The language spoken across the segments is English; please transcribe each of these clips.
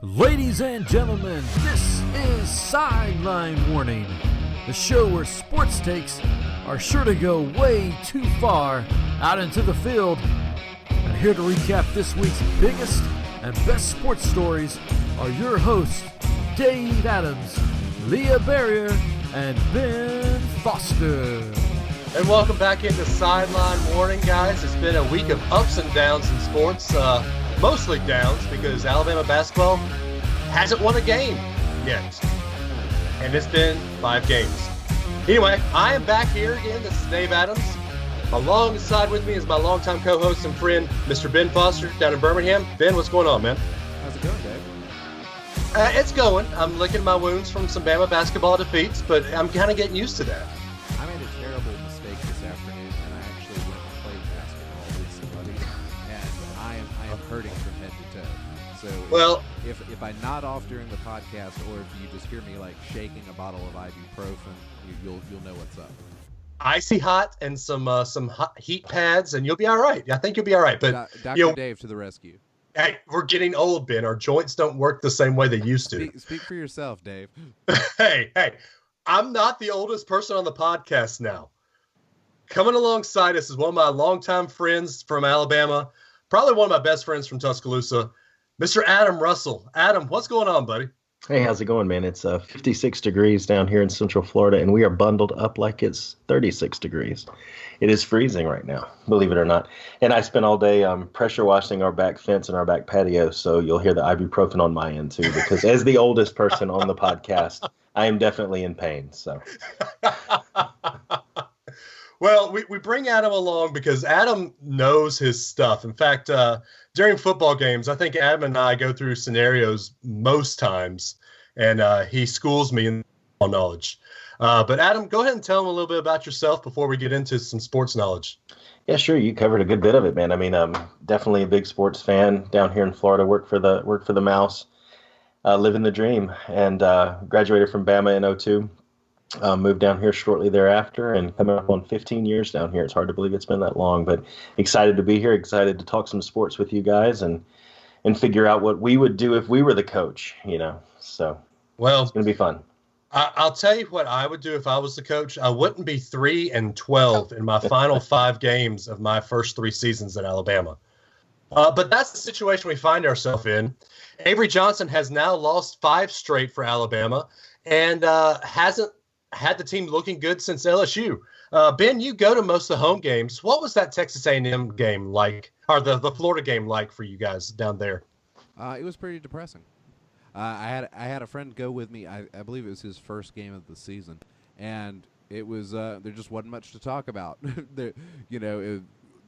Ladies and gentlemen, this is Sideline Warning, the show where sports takes are sure to go way too far out into the field. And here to recap this week's biggest and best sports stories are your hosts, Dave Adams, Leah Barrier, and Ben Foster. And welcome back into Sideline Warning, guys. It's been a week of ups and downs in sports, mostly downs because Alabama basketball hasn't won a game yet. And it's been 5 games. Anyway, I am back here again. This is Dave Adams. Alongside with me is my longtime co-host and friend, Mr. Ben Foster, down in Birmingham. Ben, what's going on, man? How's it going, Dave? It's going. I'm licking my wounds from some Bama basketball defeats, but I'm kind of getting used to that. I made a terrible mistake this afternoon, and I actually went and played basketball with somebody, and I am hurting from head to toe. So if I nod off during the podcast, or if you just hear me like shaking a bottle of ibuprofen, you'll know what's up. Icy hot and some hot heat pads, and you'll be all right. I think you'll be all right. But Dr. Dave to the rescue. Hey, we're getting old, Ben. Our joints don't work the same way they used to. Speak for yourself, Dave. Hey, I'm not the oldest person on the podcast now. Coming alongside us is one of my longtime friends from Alabama, probably one of my best friends from Tuscaloosa, Mr. Adam Russell. Adam, what's going on, buddy? Hey, how's it going, man? It's 56 degrees down here in Central Florida, and we are bundled up like it's 36 degrees. It is freezing right now, believe it or not. And I spent all day pressure washing our back fence and our back patio, so you'll hear the ibuprofen on my end, too, because as the oldest person on the podcast, I am definitely in pain. So, Well, we bring Adam along because Adam knows his stuff. In fact, during football games, I think Adam and I go through scenarios most times, and he schools me in knowledge. But Adam, go ahead and tell him a little bit about yourself before we get into some sports knowledge. yeah, sure. You covered a good bit of it, man. I mean, I'm definitely a big sports fan down here in Florida. Work for the Mouse, living the dream, and graduated from Bama in 2002. Moved down here shortly thereafter and coming up on 15 years down here. It's hard to believe it's been that long, but excited to be here, excited to talk some sports with you guys and figure out what we would do if we were the coach, So, it's going to be fun. I'll tell you what I would do if I was the coach. I wouldn't be 3-12 in my final 5 games of my first 3 seasons at Alabama. But that's the situation we find ourselves in. Avery Johnson has now lost 5 straight for Alabama and hasn't had the team looking good since LSU. Ben, you go to most of the home games. What was that Texas A&M game like, or the Florida game like for you guys down there? It was pretty depressing. I had a friend go with me. I believe it was his first game of the season, and it was there just wasn't much to talk about.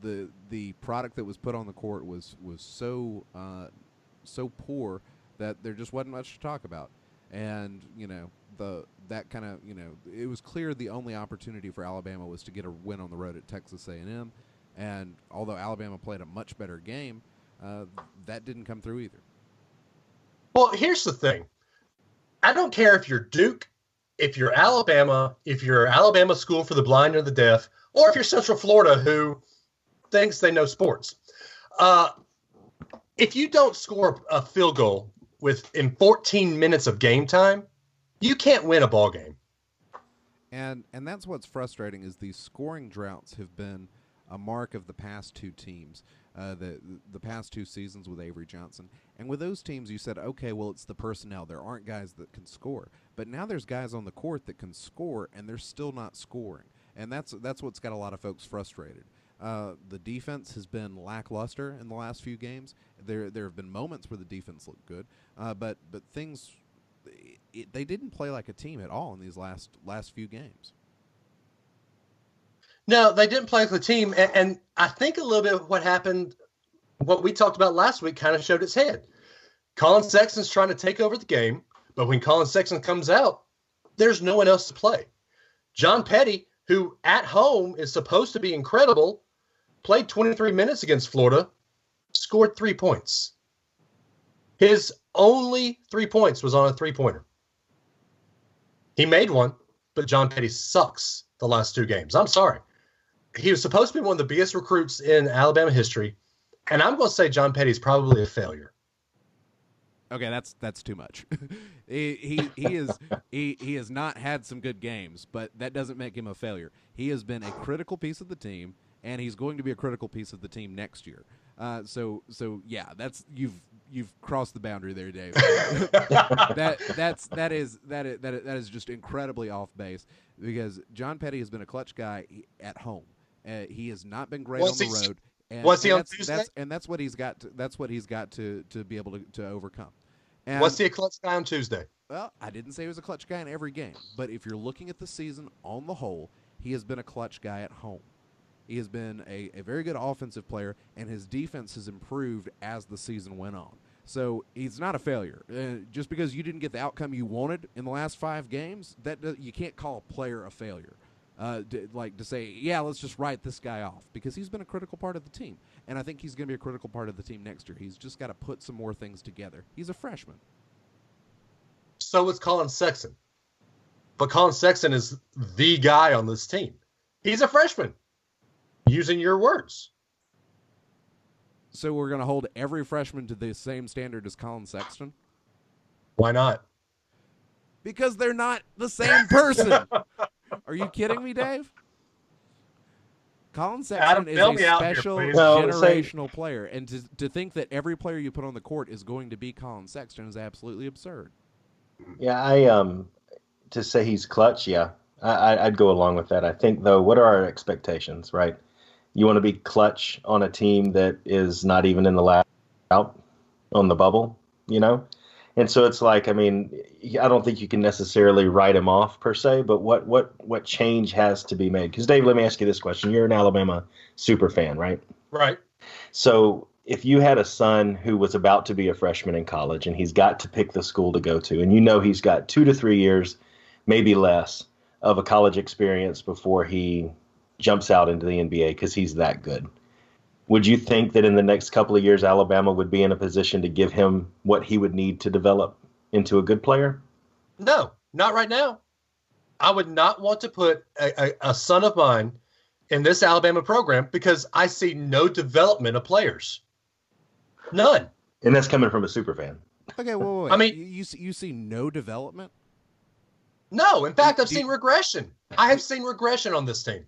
The product that was put on the court was so poor that there just wasn't much to talk about, and it was clear the only opportunity for Alabama was to get a win on the road at Texas A&M, and although Alabama played a much better game, that didn't come through either. Well, here's the thing. I don't care if you're Duke, if you're Alabama, if you're Alabama School for the Blind or the Deaf, or if you're Central Florida who thinks they know sports. If you don't score a field goal in 14 minutes of game time, you can't win a ball game. And that's what's frustrating is these scoring droughts have been a mark of the past 2 teams, the past 2 seasons with Avery Johnson. And with those teams, you said, okay, well, it's the personnel. There aren't guys that can score. But now there's guys on the court that can score, and they're still not scoring. And that's what's got a lot of folks frustrated. The defense has been lackluster in the last few games. There have been moments where the defense looked good, but things they didn't play like a team at all in these last few games. No, they didn't play like a team, and I think a little bit of what happened, what we talked about last week, kind of showed its head. Colin Sexton's trying to take over the game, but when Colin Sexton comes out, there's no one else to play. John Petty, who at home is supposed to be incredible, played 23 minutes against Florida, scored 3 points. His only 3 points was on a three-pointer. He made one, but John Petty sucks the last 2 games. I'm sorry. He was supposed to be one of the biggest recruits in Alabama history, and I'm going to say John Petty's probably a failure. Okay, that's too much. he has not had some good games, but that doesn't make him a failure. He has been a critical piece of the team, and he's going to be a critical piece of the team next year. So yeah, that's you've crossed the boundary there, Dave. that is just incredibly off base, because John Petty has been a clutch guy at home. He has not been great on the road. Was he on Tuesday? That's what he's got. That's what he's got to be able to overcome. And, was he a clutch guy on Tuesday? Well, I didn't say he was a clutch guy in every game, but if you're looking at the season on the whole, he has been a clutch guy at home. He has been a very good offensive player, and his defense has improved as the season went on. So he's not a failure. Just because you didn't get the outcome you wanted in the last 5 games, you can't call a player a failure. To say, yeah, let's just write this guy off, because he's been a critical part of the team. And I think he's going to be a critical part of the team next year. He's just got to put some more things together. He's a freshman. So is Colin Sexton. But Colin Sexton is the guy on this team. He's a freshman, using your words. So we're going to hold every freshman to the same standard as Colin Sexton? Why not? Because they're not the same person. Are you kidding me, Dave? Colin Sexton is a special generational player, and to think that every player you put on the court is going to be Colin Sexton is absolutely absurd. Yeah, to say he's clutch, yeah, I'd go along with that. I think, though, what are our expectations, right? You want to be clutch on a team that is not even in the last out on the bubble, you know? And so it's like, I mean, I don't think you can necessarily write him off per se, but what change has to be made? Because, Dave, let me ask you this question. You're an Alabama super fan, right? Right. So if you had a son who was about to be a freshman in college and he's got to pick the school to go to, and you know he's got 2 to 3 years, maybe less, of a college experience before he jumps out into the NBA because he's that good, would you think that in the next couple of years Alabama would be in a position to give him what he would need to develop into a good player? No, not right now. I would not want to put a son of mine in this Alabama program because I see no development of players. None. And that's coming from a super fan. Okay, wait. I mean, you see no development? No, in fact, I've seen regression. I have seen regression on this team.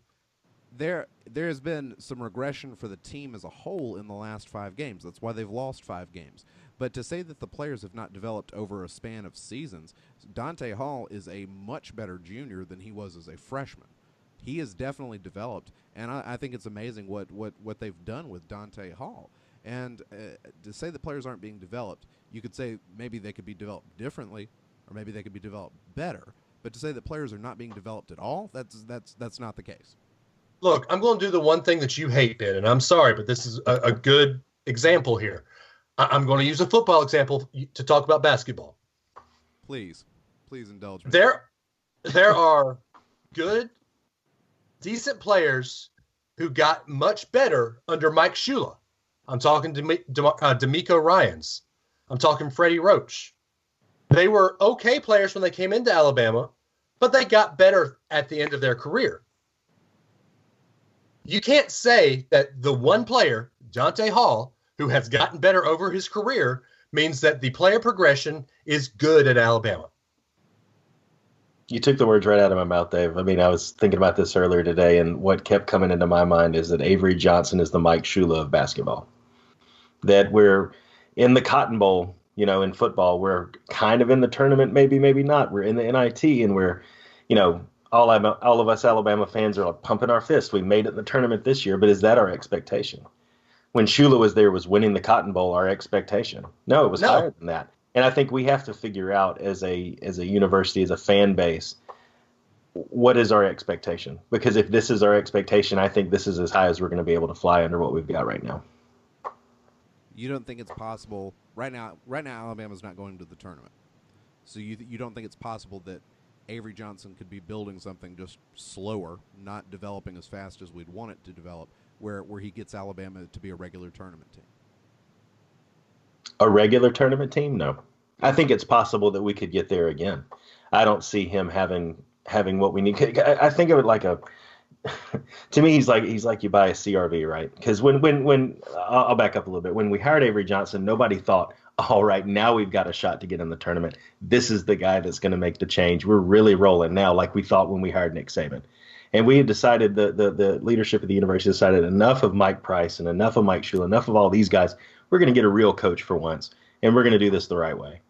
There has been some regression for the team as a whole in the last 5 games. That's why they've lost 5 games. But to say that the players have not developed over a span of seasons, Dante Hall is a much better junior than he was as a freshman. He has definitely developed, and I think it's amazing what they've done with Dante Hall. And to say the players aren't being developed, you could say maybe they could be developed differently, or maybe they could be developed better. But to say that players are not being developed at all, that's not the case. Look, I'm going to do the one thing that you hate, Ben, and I'm sorry, but this is a good example here. I'm going to use a football example to talk about basketball. Please indulge me. There are good, decent players who got much better under Mike Shula. I'm talking D'Amico Ryans. I'm talking Freddie Roach. They were okay players when they came into Alabama, but they got better at the end of their career. You can't say that the one player, Dante Hall, who has gotten better over his career, means that the player progression is good at Alabama. You took the words right out of my mouth, Dave. I mean, I was thinking about this earlier today, and what kept coming into my mind is that Avery Johnson is the Mike Shula of basketball. That we're in the Cotton Bowl, you know, in football. We're kind of in the tournament, maybe not. We're in the NIT, and we're, you know, all of us Alabama fans are like pumping our fists. We made it in the tournament this year, but is that our expectation? When Shula was there, was winning the Cotton Bowl our expectation? No, it was higher than that. And I think we have to figure out as a university, as a fan base, what is our expectation? Because if this is our expectation, I think this is as high as we're going to be able to fly under what we've got right now. You don't think it's possible right now? Right now, Alabama's not going to the tournament, so you don't think it's possible that Avery Johnson could be building something just slower, not developing as fast as we'd want it to develop, where he gets Alabama to be a regular tournament team? A regular tournament team? No. I think it's possible that we could get there again. I don't see him having what we need. I think of it like to me, he's like you buy a CRV, right? Because when I'll back up a little bit. When we hired Avery Johnson, nobody thought, all right, now we've got a shot to get in the tournament. This is the guy that's going to make the change. We're really rolling now, like we thought when we hired Nick Saban. And we had decided, the leadership of the university decided enough of Mike Price and enough of Mike Shula, enough of all these guys. We're going to get a real coach for once, and we're going to do this the right way.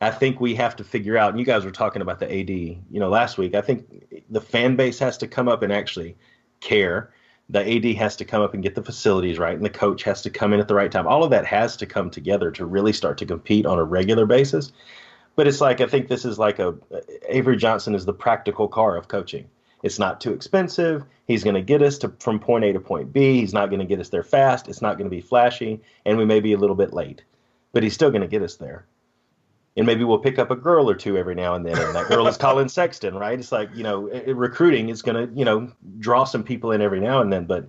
I think we have to figure out, and you guys were talking about the AD, last week. I think the fan base has to come up and actually care. The AD has to come up and get the facilities right, and the coach has to come in at the right time. All of that has to come together to really start to compete on a regular basis. But it's like, I think this is like Avery Johnson is the practical car of coaching. It's not too expensive. He's going to get us from point A to point B. He's not going to get us there fast. It's not going to be flashy, and we may be a little bit late, but he's still going to get us there. And maybe we'll pick up a girl or two every now and then, and that girl is Colin Sexton, right? It's like, recruiting is going to, draw some people in every now and then. But,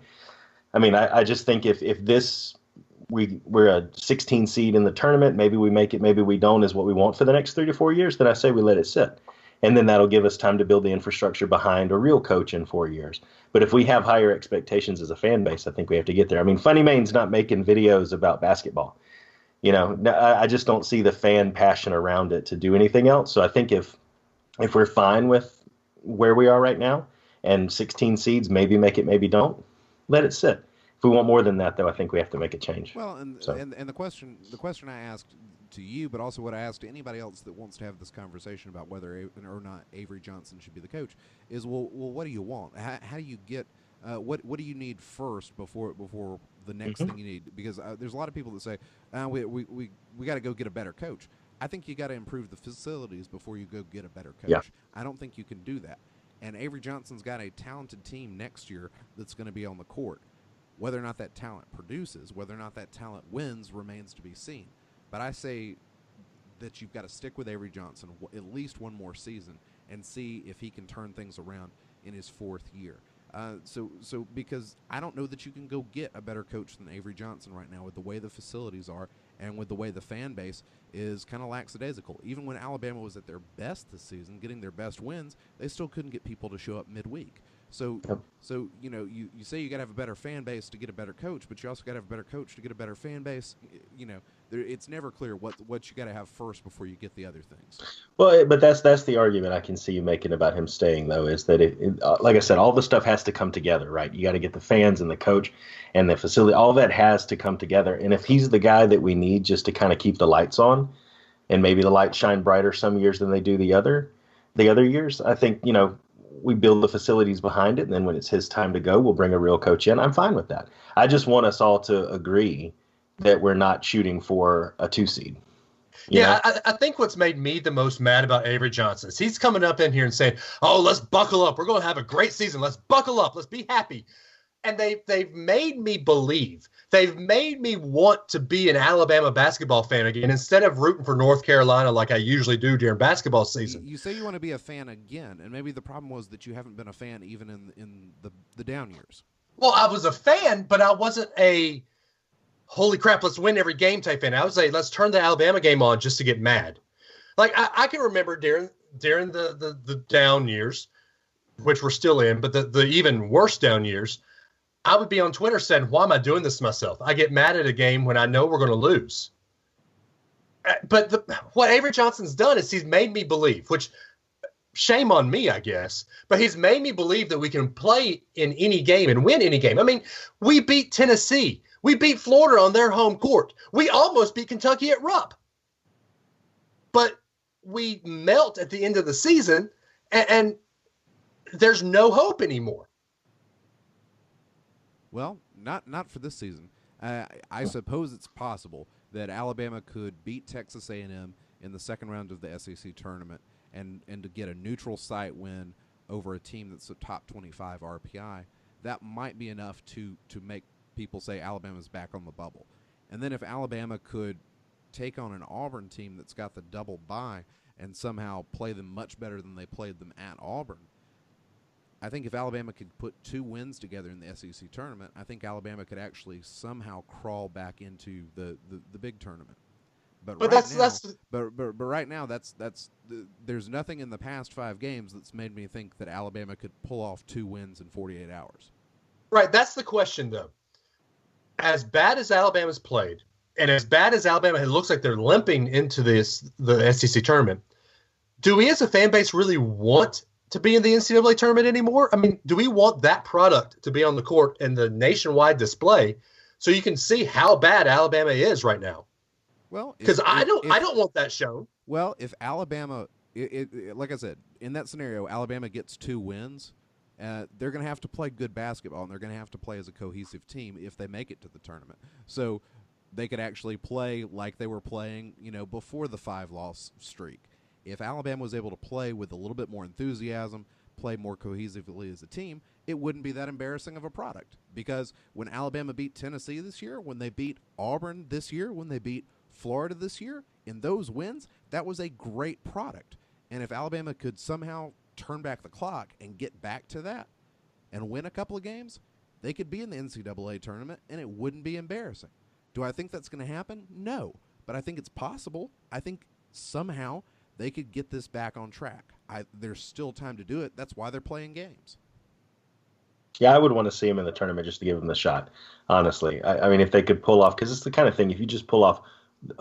I mean, I just think if we're a 16 seed in the tournament, maybe we make it, maybe we don't, is what we want for the next 3 to 4 years, then I say we let it sit. And then that'll give us time to build the infrastructure behind a real coach in 4 years. But if we have higher expectations as a fan base, I think we have to get there. I mean, Funny Main's not making videos about basketball. I just don't see the fan passion around it to do anything else. So I think if we're fine with where we are right now and 16 seeds, maybe make it, maybe don't, let it sit. If we want more than that, though, I think we have to make a change. Well, and the question I asked to you, but also what I asked to anybody else that wants to have this conversation about whether or not Avery Johnson should be the coach is, well, what do you want? How do you get what do you need first before the next thing you need? Because there's a lot of people that say we got to go get a better coach. I think you got to improve the facilities before you go get a better coach. Yeah. I don't think you can do that. And Avery Johnson's got a talented team next year that's going to be on the court. Whether or not that talent produces, whether or not that talent wins, remains to be seen. But I say that you've got to stick with Avery Johnson at least one more season and see if he can turn things around in his 4th year. So because I don't know that you can go get a better coach than Avery Johnson right now with the way the facilities are and with the way the fan base is kind of lackadaisical. Even when Alabama was at their best this season, getting their best wins, they still couldn't get people to show up midweek. So you say you got to have a better fan base to get a better coach, but you also got to have a better coach to get a better fan base. It's never clear what you got to have first before you get the other things. Well, but that's the argument I can see you making about him staying, though, is that like I said, all the stuff has to come together, right? You got to get the fans and the coach and the facility. All that has to come together. And if he's the guy that we need just to kind of keep the lights on, and maybe the lights shine brighter some years than they do the other years, I think we build the facilities behind it, and then when it's his time to go, we'll bring a real coach in. I'm fine with that. I just want us all to agree that we're not shooting for a 2 seed. Yeah, I think what's made me the most mad about Avery Johnson is he's coming up in here and saying, oh, let's buckle up. We're going to have a great season. Let's buckle up. Let's be happy. And they've made me believe. They've made me want to be an Alabama basketball fan again instead of rooting for North Carolina like I usually do during basketball season. You say you want to be a fan again, and maybe the problem was that you haven't been a fan even in the down years. Well, I was a fan, but I wasn't a holy crap, let's win every game type fan. I was like, let's turn the Alabama game on just to get mad. Like I can remember during the down years, which we're still in, but the even worse down years, I would be on Twitter saying, why am I doing this to myself? I get mad at a game when I know we're going to lose. But what Avery Johnson's done is he's made me believe, which shame on me, I guess, but he's made me believe that we can play in any game and win any game. I mean, we beat Tennessee. We beat Florida on their home court. We almost beat Kentucky at Rupp. But we melt at the end of the season, and there's no hope anymore. Well, not for this season. I suppose it's possible that Alabama could beat Texas A&M in the second round of the SEC tournament and to get a neutral site win over a team that's a top 25 RPI. That might be enough to make people say Alabama's back on the bubble. And then if Alabama could take on an Auburn team that's got the double bye and somehow play them much better than they played them at Auburn, I think if Alabama could put 2 wins together in the SEC tournament, I think Alabama could actually somehow crawl back into the big tournament. But right now, there's nothing in the past 5 games that's made me think that Alabama could pull off 2 wins in 48 hours. Right, that's the question, though. As bad as Alabama's played, And as bad as Alabama, it looks like they're limping into the SEC tournament. Do we as a fan base really want to be in the NCAA tournament anymore? I mean, do we want that product to be on the court in the nationwide display so you can see how bad Alabama is right now? Well, because I don't want that shown. Well, if Alabama, like I said, in that scenario, Alabama gets 2 wins. They're going to have to play good basketball, and they're going to have to play as a cohesive team if they make it to the tournament. So they could actually play like they were playing, before the 5-loss streak. If Alabama was able to play with a little bit more enthusiasm, play more cohesively as a team, it wouldn't be that embarrassing of a product. Because when Alabama beat Tennessee this year, when they beat Auburn this year, when they beat Florida this year, in those wins, that was a great product. And if Alabama could somehow turn back the clock and get back to that and win a couple of games, they could be in the NCAA tournament, and it wouldn't be embarrassing. Do I think that's going to happen? No. But I think it's possible. I think somehow they could get this back on track. There's still time to do it. That's why they're playing games. Yeah, I would want to see them in the tournament just to give them the shot, honestly. I mean, if they could pull off, because it's the kind of thing, if you just pull off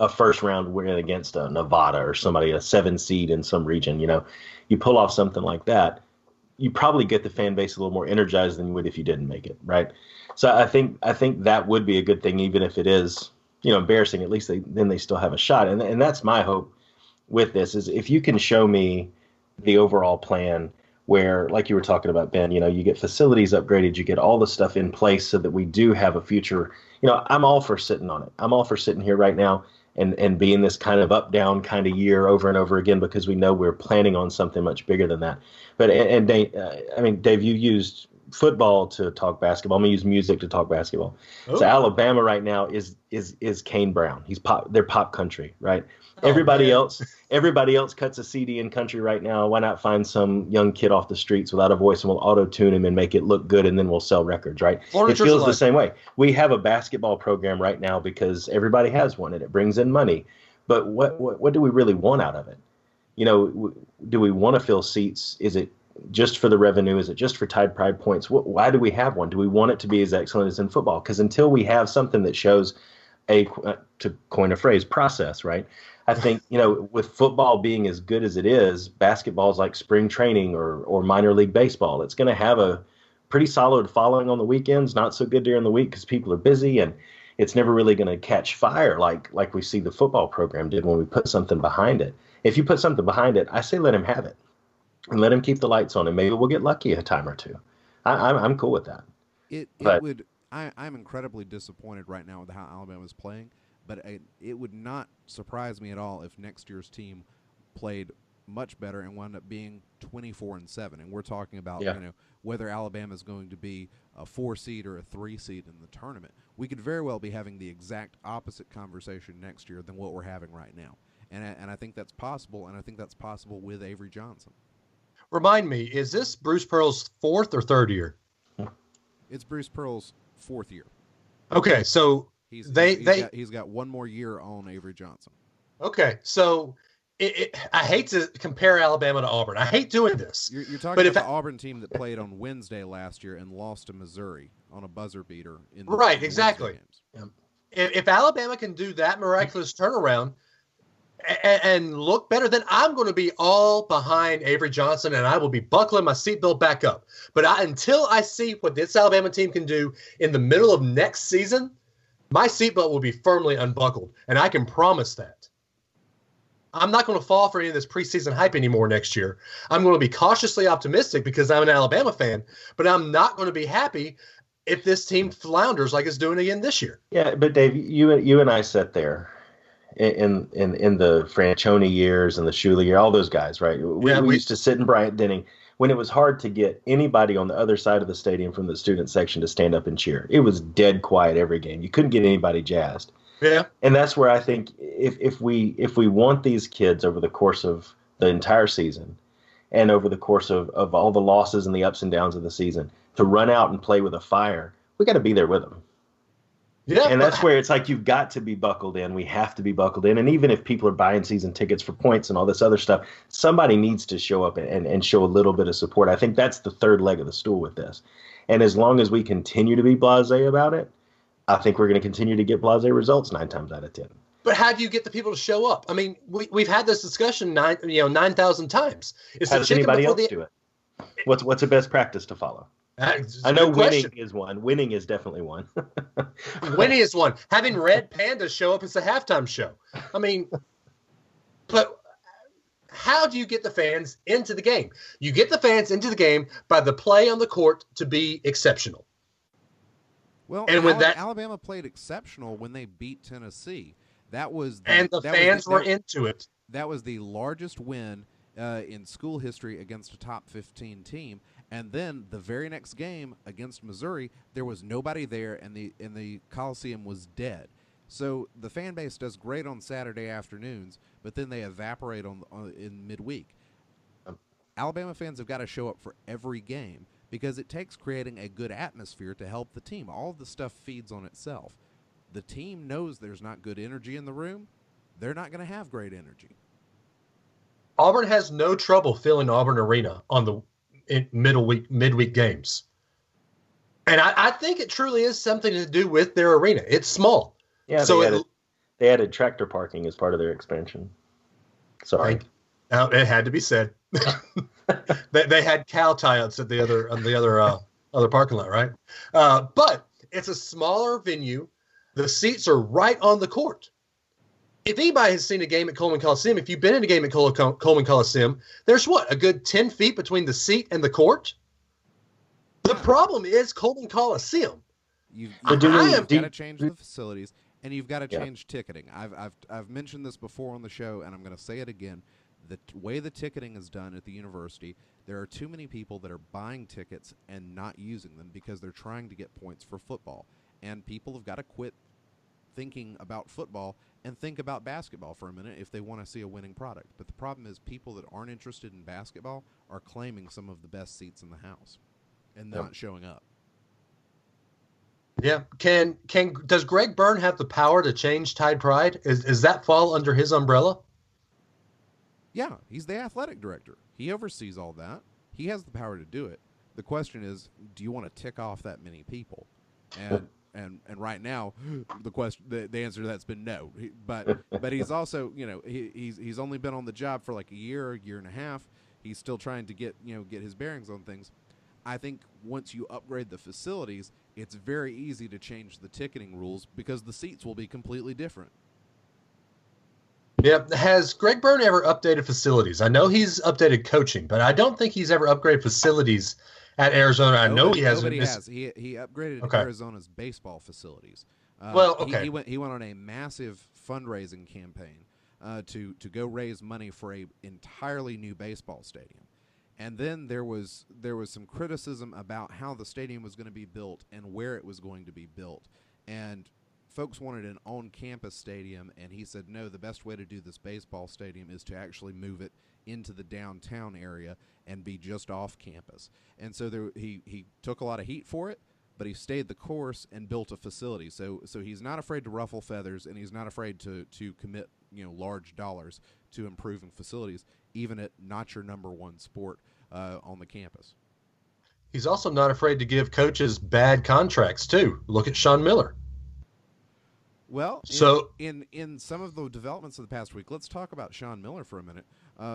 a first-round win against a Nevada or somebody, a 7 seed in some region, you pull off something like that, you probably get the fan base a little more energized than you would if you didn't make it, right? So I think that would be a good thing, even if it is, embarrassing. At least then they still have a shot, and that's my hope with this, is if you can show me the overall plan where, like you were talking about, Ben, you get facilities upgraded, you get all the stuff in place so that we do have a future. I'm all for sitting on it. I'm all for sitting here right now and being this kind of up-down kind of year over and over again, because we know we're planning on something much bigger than that. But Dave, you used football to talk basketball. I'm gonna use music to talk basketball. Oh. So Alabama right now is Kane Brown. They're pop country, right? Oh, everybody else cuts a CD in country right now. Why not find some young kid off the streets without a voice, and we'll auto-tune him and make it look good, and then we'll sell records, right? It feels the same way. We have a basketball program right now because everybody has one and it brings in money. But what do we really want out of it? Do we want to fill seats? Is it just for the revenue? Is it just for Tide Pride points? Why do we have one? Do we want it to be as excellent as in football? Because until we have something that shows to coin a phrase, process, right? I think, with football being as good as it is, basketball is like spring training or minor league baseball. It's going to have a pretty solid following on the weekends, not so good during the week because people are busy, and it's never really going to catch fire like we see the football program did when we put something behind it. If you put something behind it, I say let him have it and let him keep the lights on, and maybe we'll get lucky a time or two. I'm cool with that. I'm incredibly disappointed right now with how Alabama is playing. But it would not surprise me at all if next year's team played much better and wound up being 24-7. And we're talking about whether Alabama is going to be a 4 seed or a 3 seed in the tournament. We could very well be having the exact opposite conversation next year than what we're having right now. And I think that's possible, and I think that's possible with Avery Johnson. Remind me, is this Bruce Pearl's 4th or 3rd year? It's Bruce Pearl's 4th year. Okay, so he's got 1 more year on Avery Johnson. Okay, so I hate to compare Alabama to Auburn. I hate doing this. You're talking about the Auburn team that played on Wednesday last year and lost to Missouri on a buzzer beater. Right, exactly. Games. If Alabama can do that miraculous turnaround and look better, then I'm going to be all behind Avery Johnson, and I will be buckling my seatbelt back up. But until I see what this Alabama team can do in the middle of next season, my seatbelt will be firmly unbuckled, and I can promise that. I'm not going to fall for any of this preseason hype anymore next year. I'm going to be cautiously optimistic because I'm an Alabama fan, but I'm not going to be happy if this team flounders like it's doing again this year. Yeah, but Dave, you and I sat there in the Franchione years and the Shula year, all those guys, right? We used to sit in Bryant-Denning when it was hard to get anybody on the other side of the stadium from the student section to stand up and cheer. It was dead quiet every game. You couldn't get anybody jazzed. Yeah. And that's where I think if we want these kids over the course of the entire season and over the course of all the losses and the ups and downs of the season to run out and play with a fire, we got to be there with them. Yeah, and that's where it's like you've got to be buckled in. We have to be buckled in. And even if people are buying season tickets for points and all this other stuff, somebody needs to show up and show a little bit of support. I think that's the third leg of the stool with this. And as long as we continue to be blasé about it, I think we're going to continue to get blasé results 9 times out of 10. But how do you get the people to show up? I mean, we've had this discussion 9,000 times. It's How the does chicken anybody before else the. do it? What's a best practice to follow? That's I a know good winning question. is one. Winning is definitely one. Winning is one. Having red pandas show up as a halftime show. I mean, but how do you get the fans into the game? You get the fans into the game by the play on the court to be exceptional. Well, And when Alabama played exceptional when they beat Tennessee. That was the fans were into it. That was the largest win in school history against a top 15 team. And then the very next game against Missouri, there was nobody there, and the Coliseum was dead. So the fan base does great on Saturday afternoons, but then they evaporate in midweek. Alabama fans have got to show up for every game because it takes creating a good atmosphere to help the team. All of the stuff feeds on itself. The team knows there's not good energy in the room. They're not going to have great energy. Auburn has no trouble filling Auburn Arena on the midweek games. And I think it truly is something to do with their arena. It's small. Yeah, so they added tractor parking as part of their expansion. Sorry. Now, it had to be said. they had cow tie-ups at the other parking lot, right? But it's a smaller venue. The seats are right on the court. If anybody has seen a game at Coleman Coliseum, if you've been in a game at Coleman Coliseum, there's a good 10 feet between the seat and the court? The problem is Coleman Coliseum. You've got to change the facilities, and you've got to change ticketing. I've mentioned this before on the show, and I'm going to say it again. The way the ticketing is done at the university, there are too many people that are buying tickets and not using them because they're trying to get points for football. And people have got to quit thinking about football and think about basketball for a minute if they want to see a winning product. But the problem is people that aren't interested in basketball are claiming some of the best seats in the house and not showing up. Yeah. Does Greg Byrne have the power to change Tide Pride? Is that fall under his umbrella? Yeah, he's the athletic director. He oversees all that. He has the power to do it. The question is, do you want to tick off that many people? And right now, the answer to that's been no. But he's also, he's only been on the job for like a year and a half. He's still trying to get his bearings on things. I think once you upgrade the facilities, it's very easy to change the ticketing rules because the seats will be completely different. Yeah. Has Greg Byrne ever updated facilities? I know he's updated coaching, but I don't think he's ever upgraded facilities at Arizona. Nobody has. He upgraded Arizona's baseball facilities. Okay. He went on a massive fundraising campaign to go raise money for a entirely new baseball stadium. And then there was some criticism about how the stadium was going to be built and where it was going to be built. And folks wanted an on-campus stadium, and he said, no, the best way to do this baseball stadium is to actually move it into the downtown area and be just off campus. And so he took a lot of heat for it, but he stayed the course and built a facility. So he's not afraid to ruffle feathers, and he's not afraid to commit large dollars to improving facilities, even at not your number one sport on the campus. He's also not afraid to give coaches bad contracts too. Look at Sean Miller. Well, in some of the developments of the past week, let's talk about Sean Miller for a minute.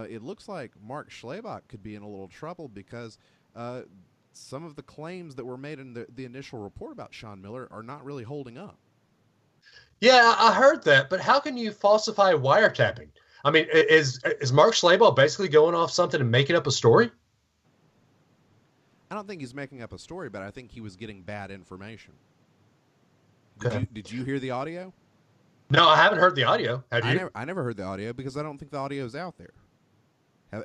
It looks like Mark Schlabach could be in a little trouble because some of the claims that were made in the initial report about Sean Miller are not really holding up. Yeah, I heard that, but how can you falsify wiretapping? I mean, is Mark Schlabach basically going off something and making up a story? I don't think he's making up a story, but I think he was getting bad information. Did you hear the audio? No, I haven't heard the audio. Have you? I never heard the audio because I don't think the audio is out there.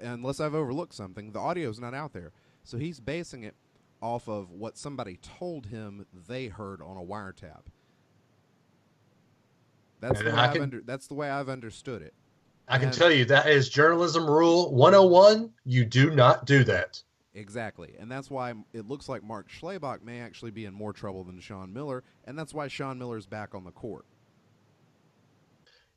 Unless I've overlooked something, the audio is not out there. So he's basing it off of what somebody told him they heard on a wiretap. That's the way I've understood it. I can tell you that is journalism rule 101. You do not do that. Exactly, and that's why it looks like Mark Schlabach may actually be in more trouble than Sean Miller, and that's why Sean Miller's back on the court.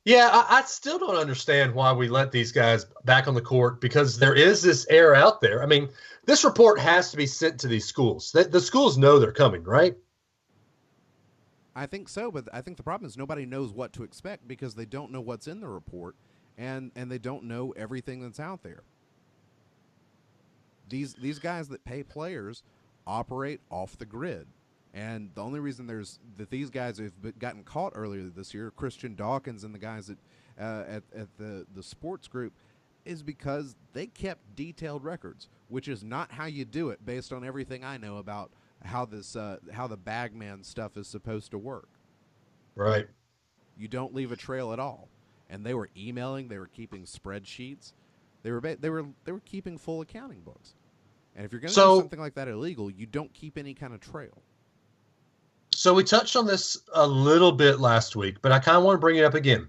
Yeah, I still don't understand why we let these guys back on the court because there is this air out there. I mean, this report has to be sent to these schools. The schools know they're coming, right? I think so, but I think the problem is nobody knows what to expect because they don't know what's in the report, and they don't know everything that's out there. These guys that pay players operate off the grid, and the only reason that these guys have gotten caught earlier this year, Christian Dawkins and the guys at the sports group, is because they kept detailed records, which is not how you do it based on everything I know about how the bagman stuff is supposed to work. Right. You don't leave a trail at all. And they were emailing, they were keeping spreadsheets, they were keeping full accounting books. And if you're going to do something like that illegal, you don't keep any kind of trail. So we touched on this a little bit last week, but I kind of want to bring it up again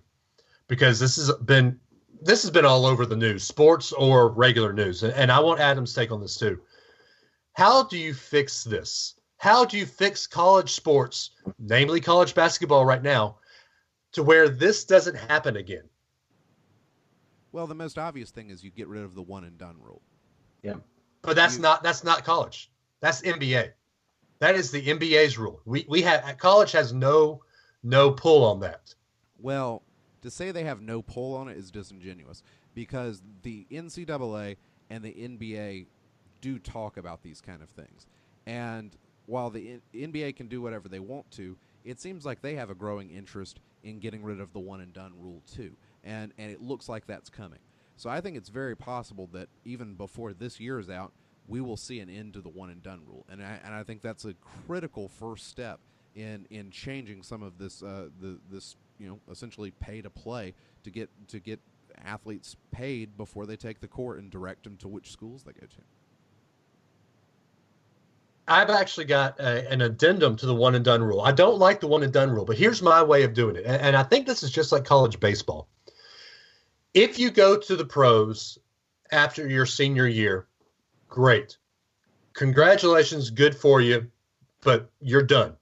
because this has been all over the news, sports or regular news, and I want Adam's take on this too. How do you fix this? How do you fix college sports, namely college basketball right now, to where this doesn't happen again? Well, the most obvious thing is you get rid of the one and done rule. Yeah. But that's not college. That's NBA. That is the NBA's rule. We have college has no pull on that. Well, to say they have no pull on it is disingenuous because the NCAA and the NBA do talk about these kind of things. And while the NBA can do whatever they want to, it seems like they have a growing interest in getting rid of the one and done rule too. And it looks like that's coming. So I think it's very possible that even before this year is out, we will see an end to the one and done rule. And I think that's a critical first step in changing some of this this essentially pay to play to get athletes paid before they take the court and direct them to which schools they go to. I've actually got an addendum to the one and done rule. I don't like the one and done rule, but here's my way of doing it. And I think this is just like college baseball. If you go to the pros after your senior year, great. Congratulations, good for you, but you're done.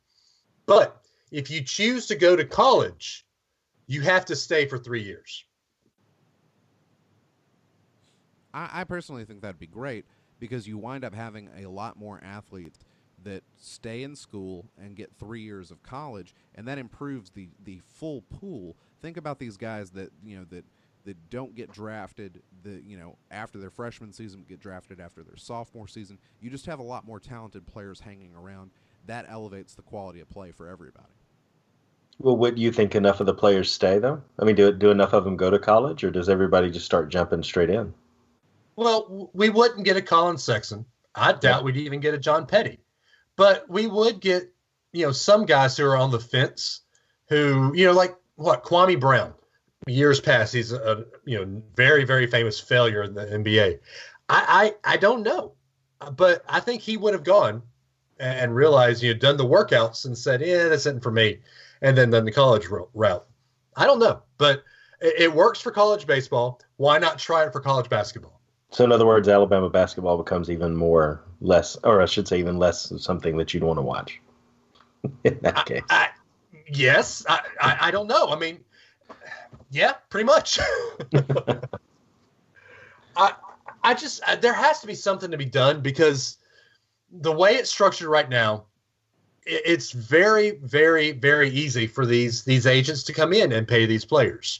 But if you choose to go to college, you have to stay for 3 years. I personally think that'd be great because you wind up having a lot more athletes that stay in school and get 3 years of college, and that improves the full pool. Think about these guys that don't get drafted after their freshman season, get drafted after their sophomore season. You just have a lot more talented players hanging around. That elevates the quality of play for everybody. Well, what do you think enough of the players stay, though? I mean, do enough of them go to college, or does everybody just start jumping straight in? Well, we wouldn't get a Colin Sexton. I doubt we'd even get a John Petty. But we would get, some guys who are on the fence who, like Kwame Brown. Years past, he's a very, very famous failure in the NBA. I don't know, but I think he would have gone and realized, done the workouts and said, yeah, that's it for me, and then done the college route. I don't know, but it works for college baseball. Why not try it for college basketball? So in other words, Alabama basketball becomes even less something that you'd want to watch in that case. Yes, I don't know. I mean, yeah, pretty much. There has to be something to be done because the way it's structured right now, it's very, very, very easy for these agents to come in and pay these players.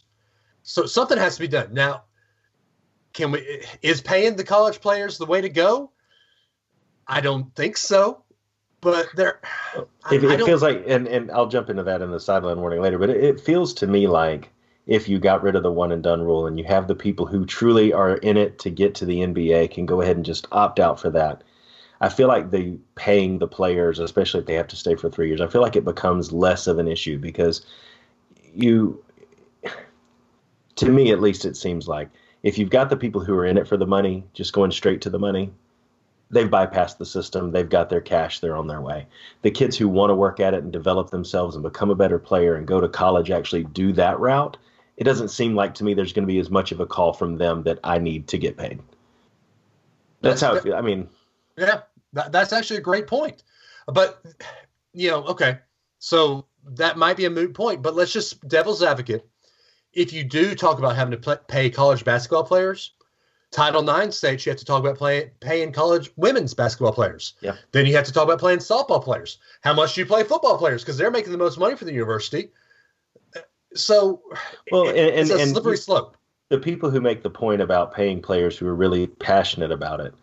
So something has to be done. Now, is paying the college players the way to go? I don't think so. But it feels like, and I'll jump into that in the sideline warning later, but it feels to me like if you got rid of the one and done rule and you have the people who truly are in it to get to the NBA can go ahead and just opt out for that. I feel like the paying the players, especially if they have to stay for 3 years, I feel like it becomes less of an issue because to me at least, it seems like if you've got the people who are in it for the money, just going straight to the money, they've bypassed the system. They've got their cash. They're on their way. The kids who want to work at it and develop themselves and become a better player and go to college actually do that route. It doesn't seem like to me there's going to be as much of a call from them that I need to get paid. That's how I feel. I mean, yeah, that's actually a great point. But, okay, so that might be a moot point, but let's just devil's advocate. If you do talk about having to pay college basketball players, Title IX states you have to talk about paying college women's basketball players. Yeah. Then you have to talk about playing softball players. How much do you play football players? Because they're making the most money for the university. So it's a slippery slope. The people who make the point about paying players who are really passionate about it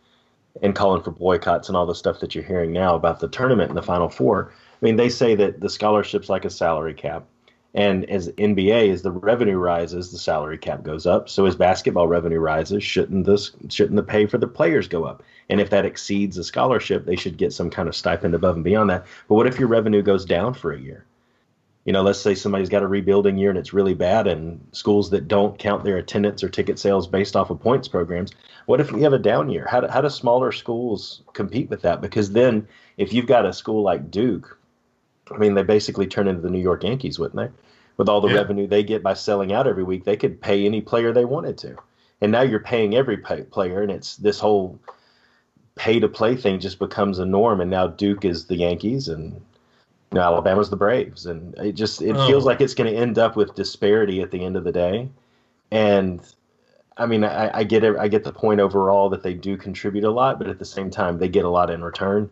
and calling for boycotts and all the stuff that you're hearing now about the tournament and the Final Four, I mean, they say that the scholarship's like a salary cap. And as NBA, as the revenue rises, the salary cap goes up. So as basketball revenue rises, shouldn't the pay for the players go up? And if that exceeds the scholarship, they should get some kind of stipend above and beyond that. But what if your revenue goes down for a year? You know, let's say somebody's got a rebuilding year and it's really bad, and schools that don't count their attendance or ticket sales based off of points programs. What if we have a down year? How do smaller schools compete with that? Because then if you've got a school like Duke, I mean, they basically turn into the New York Yankees, wouldn't they? With all the revenue they get by selling out every week, they could pay any player they wanted to. And now you're paying every player, and it's this whole pay-to-play thing just becomes a norm. And now Duke is the Yankees, and Alabama's the Braves. And it feels like it's going to end up with disparity at the end of the day. And, I mean, I get it. I get the point overall that they do contribute a lot, but at the same time, they get a lot in return.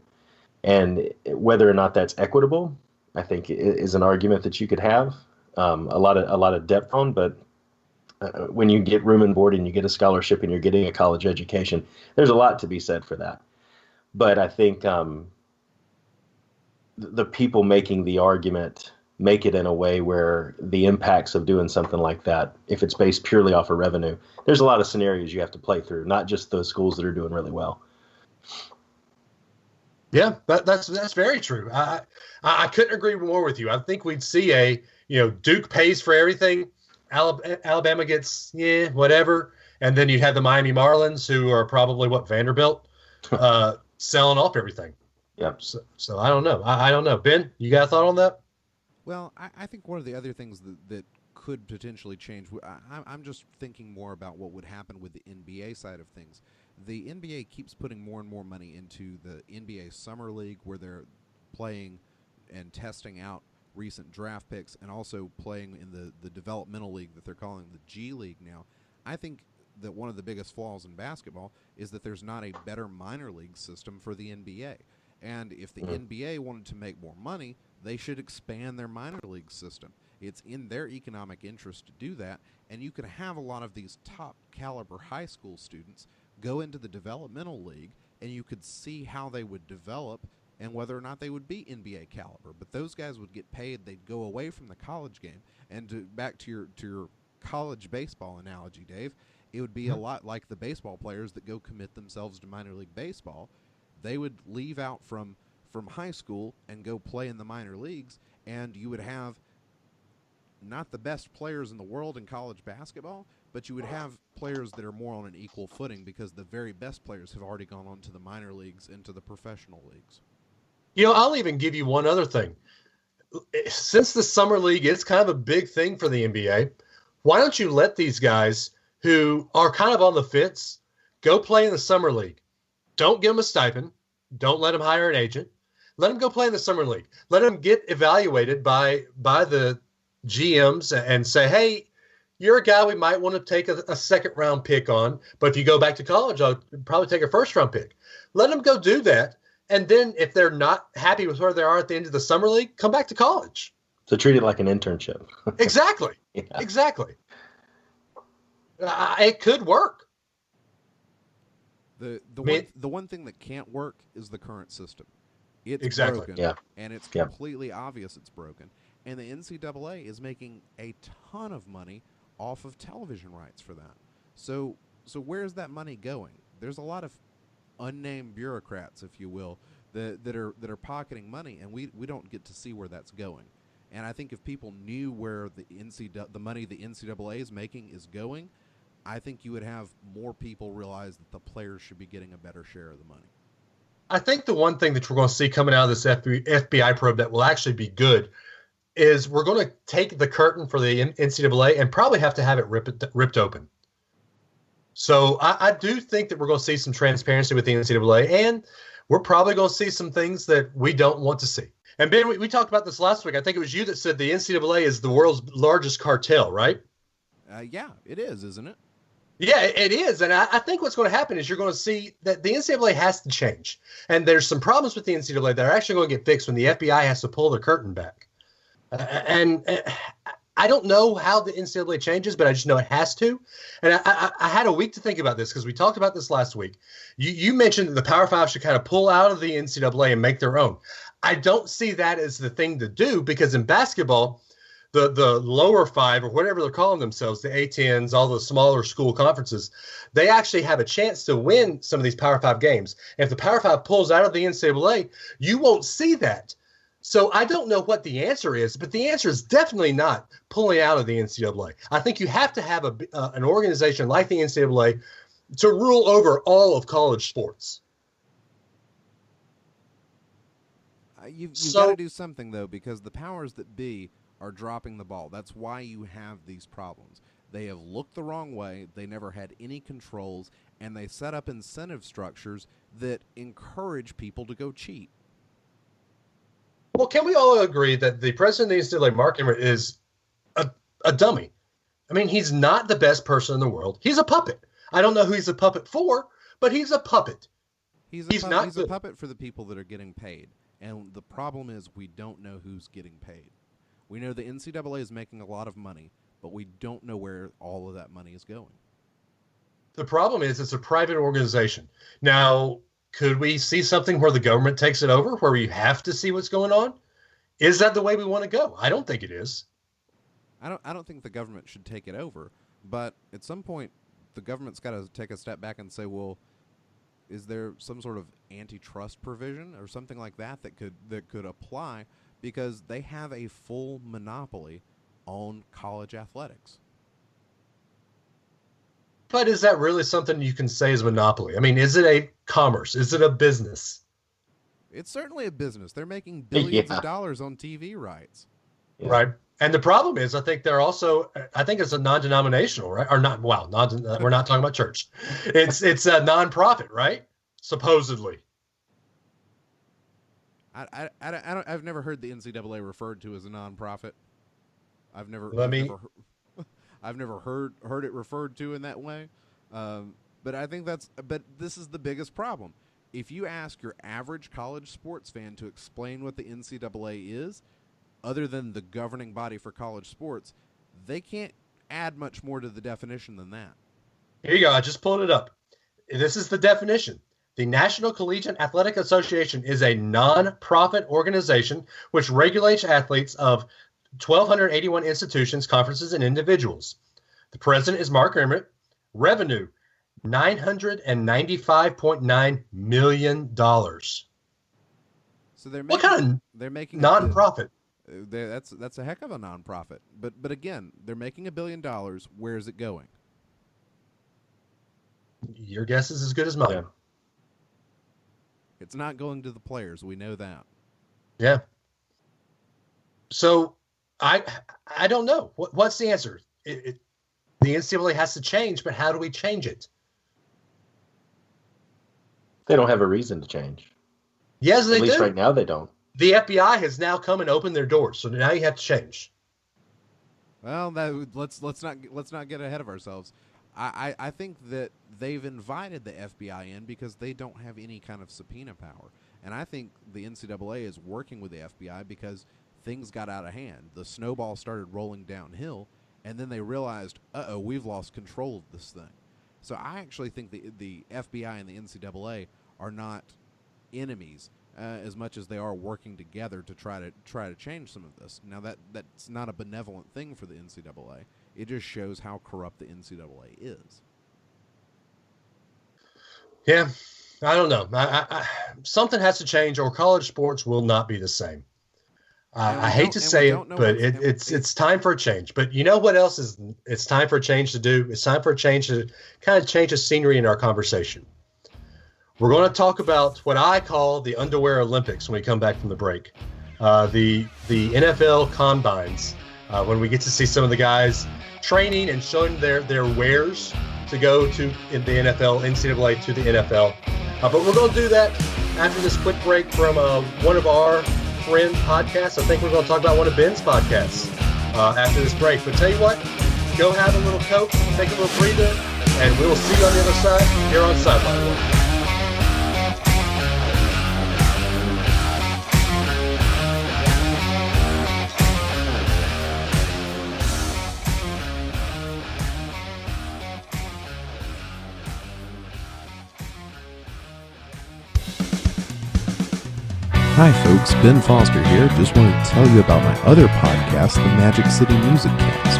And whether or not that's equitable, I think is an argument that you could have. A lot of depth on, but when you get room and board and you get a scholarship and you're getting a college education, there's a lot to be said for that. But I think the people making the argument make it in a way where the impacts of doing something like that, if it's based purely off of revenue, there's a lot of scenarios you have to play through, not just those schools that are doing really well. Yeah, that's very true. I couldn't agree more with you. I think we'd see Duke pays for everything. Alabama gets, whatever. And then you'd have the Miami Marlins, who are probably Vanderbilt, selling off everything. Yep. So I don't know. I don't know. Ben, you got a thought on that? Well, I think one of the other things that could potentially change, I'm just thinking more about what would happen with the NBA side of things. The NBA keeps putting more and more money into the NBA Summer League, where they're playing and testing out recent draft picks, and also playing in the developmental league that they're calling the G League now. I think that one of the biggest flaws in basketball is that there's not a better minor league system for the NBA. And if the NBA wanted to make more money, they should expand their minor league system. It's in their economic interest to do that, and you could have a lot of these top caliber high school students go into the developmental league, and you could see how they would develop and whether or not they would be NBA caliber. But those guys would get paid. They'd go away from the college game. And back to your college baseball analogy, Dave, it would be a lot like the baseball players that go commit themselves to minor league baseball. They would leave out from high school and go play in the minor leagues, and you would have not the best players in the world in college basketball, but you would have players that are more on an equal footing, because the very best players have already gone on to the minor leagues and to the professional leagues. I'll even give you one other thing. Since the Summer League is kind of a big thing for the NBA, why don't you let these guys who are kind of on the fence go play in the Summer League? Don't give them a stipend. Don't let them hire an agent. Let them go play in the Summer League. Let them get evaluated by the GMs and say, hey, you're a guy we might want to take a second-round pick on, but if you go back to college, I'll probably take a first-round pick. Let them go do that. And then if they're not happy with where they are at the end of the Summer League, come back to college. So treat it like an internship. Exactly. Yeah. Exactly. It could work. The one thing that can't work is the current system. It's broken, and it's completely obvious it's broken. And the NCAA is making a ton of money off of television rights for that. So where's that money going? There's a lot of unnamed bureaucrats, if you will, that are pocketing money, and we don't get to see where that's going. And I think if people knew where the money the NCAA is making is going, I think you would have more people realize that the players should be getting a better share of the money. I think the one thing that we're going to see coming out of this FBI probe that will actually be good is we're going to take the curtain for the NCAA and probably have to have it ripped open. So I do think that we're going to see some transparency with the NCAA, and we're probably going to see some things that we don't want to see. And Ben, we talked about this last week. I think it was you that said the NCAA is the world's largest cartel, right? Yeah, it is, isn't it? Yeah, it is. And I think what's going to happen is you're going to see that the NCAA has to change. And there's some problems with the NCAA that are actually going to get fixed when the FBI has to pull the curtain back. And I don't know how the NCAA changes, but I just know it has to. And I had a week to think about this because we talked about this last week. You mentioned that the Power Five should kind of pull out of the NCAA and make their own. I don't see that as the thing to do because in basketball, the lower five or whatever they're calling themselves, the A-10s, all the smaller school conferences, they actually have a chance to win some of these Power Five games. And if the Power Five pulls out of the NCAA, you won't see that. So I don't know what the answer is, but the answer is definitely not pulling out of the NCAA. I think you have to have an organization like the NCAA to rule over all of college sports. You've got to do something, though, because the powers that be are dropping the ball. That's why you have these problems. They have looked the wrong way. They never had any controls, and they set up incentive structures that encourage people to go cheat. Well, can we all agree that the president of the NCAA, Mark Emmert, is a dummy? I mean, he's not the best person in the world. He's a puppet. I don't know who he's a puppet for, but he's a puppet. He's a puppet for the people that are getting paid. And the problem is we don't know who's getting paid. We know the NCAA is making a lot of money, but we don't know where all of that money is going. The problem is it's a private organization. Now, could we see something where the government takes it over, where we have to see what's going on? Is that the way we want to go? I don't think it is. I don't think the government should take it over, but at some point the government's got to take a step back and say, well, is there some sort of antitrust provision or something like that could apply? Because they have a full monopoly on college athletics. But is that really something you can say is monopoly? I mean, is it a commerce? Is it a business? It's certainly a business. They're making billions of dollars on TV rights. Yeah. Right. And the problem is, I think it's a non-denominational, right? Or not, wow, we're not talking about church. It's a nonprofit, right? Supposedly. I've never heard the NCAA referred to as a nonprofit. I've never heard it referred to in that way. But I think but this is the biggest problem. If you ask your average college sports fan to explain what the NCAA is, other than the governing body for college sports, they can't add much more to the definition than that. Here you go. I just pulled it up. This is the definition. The National Collegiate Athletic Association is a non-profit organization which regulates athletes of 1,281 institutions, conferences, and individuals. The president is Mark Emmert. Revenue, $995.9 million. So they're making nonprofit? That's a heck of a nonprofit. But again, they're making $1 billion. Where is it going? Your guess is as good as mine. Yeah. It's not going to the players. We know that. Yeah. So I don't know. What's the answer? The NCAA has to change, but how do we change it? They don't have a reason to change. Yes, they do. At least right now they don't. The FBI has now come and opened their doors, so now you have to change. Well, let's not get ahead of ourselves. I think that they've invited the FBI in because they don't have any kind of subpoena power. And I think the NCAA is working with the FBI because things got out of hand. The snowball started rolling downhill, and then they realized, we've lost control of this thing. So I actually think the FBI and the NCAA are not enemies as much as they are working together to try to change some of this. Now, that's not a benevolent thing for the NCAA. It just shows how corrupt the NCAA is. Yeah, I don't know. Something has to change, or college sports will not be the same. I hate to say it, but it's time for a change. But you know what else it's time for a change to do? It's time for a change to kind of change the scenery in our conversation. We're going to talk about what I call the underwear Olympics when we come back from the break. The NFL combines, when we get to see some of the guys training and showing their wares to go to in the NFL, NCAA to the NFL. But we're going to do that after this quick break from one of our friend podcasts. I think we're going to talk about one of Ben's podcasts after this break. But tell you what, go have a little Coke, take a little breather, and we will see you on the other side here on Sideline Warning. Hi folks, Ben Foster here. Just wanted to tell you about my other podcast, the Magic City Music Cast.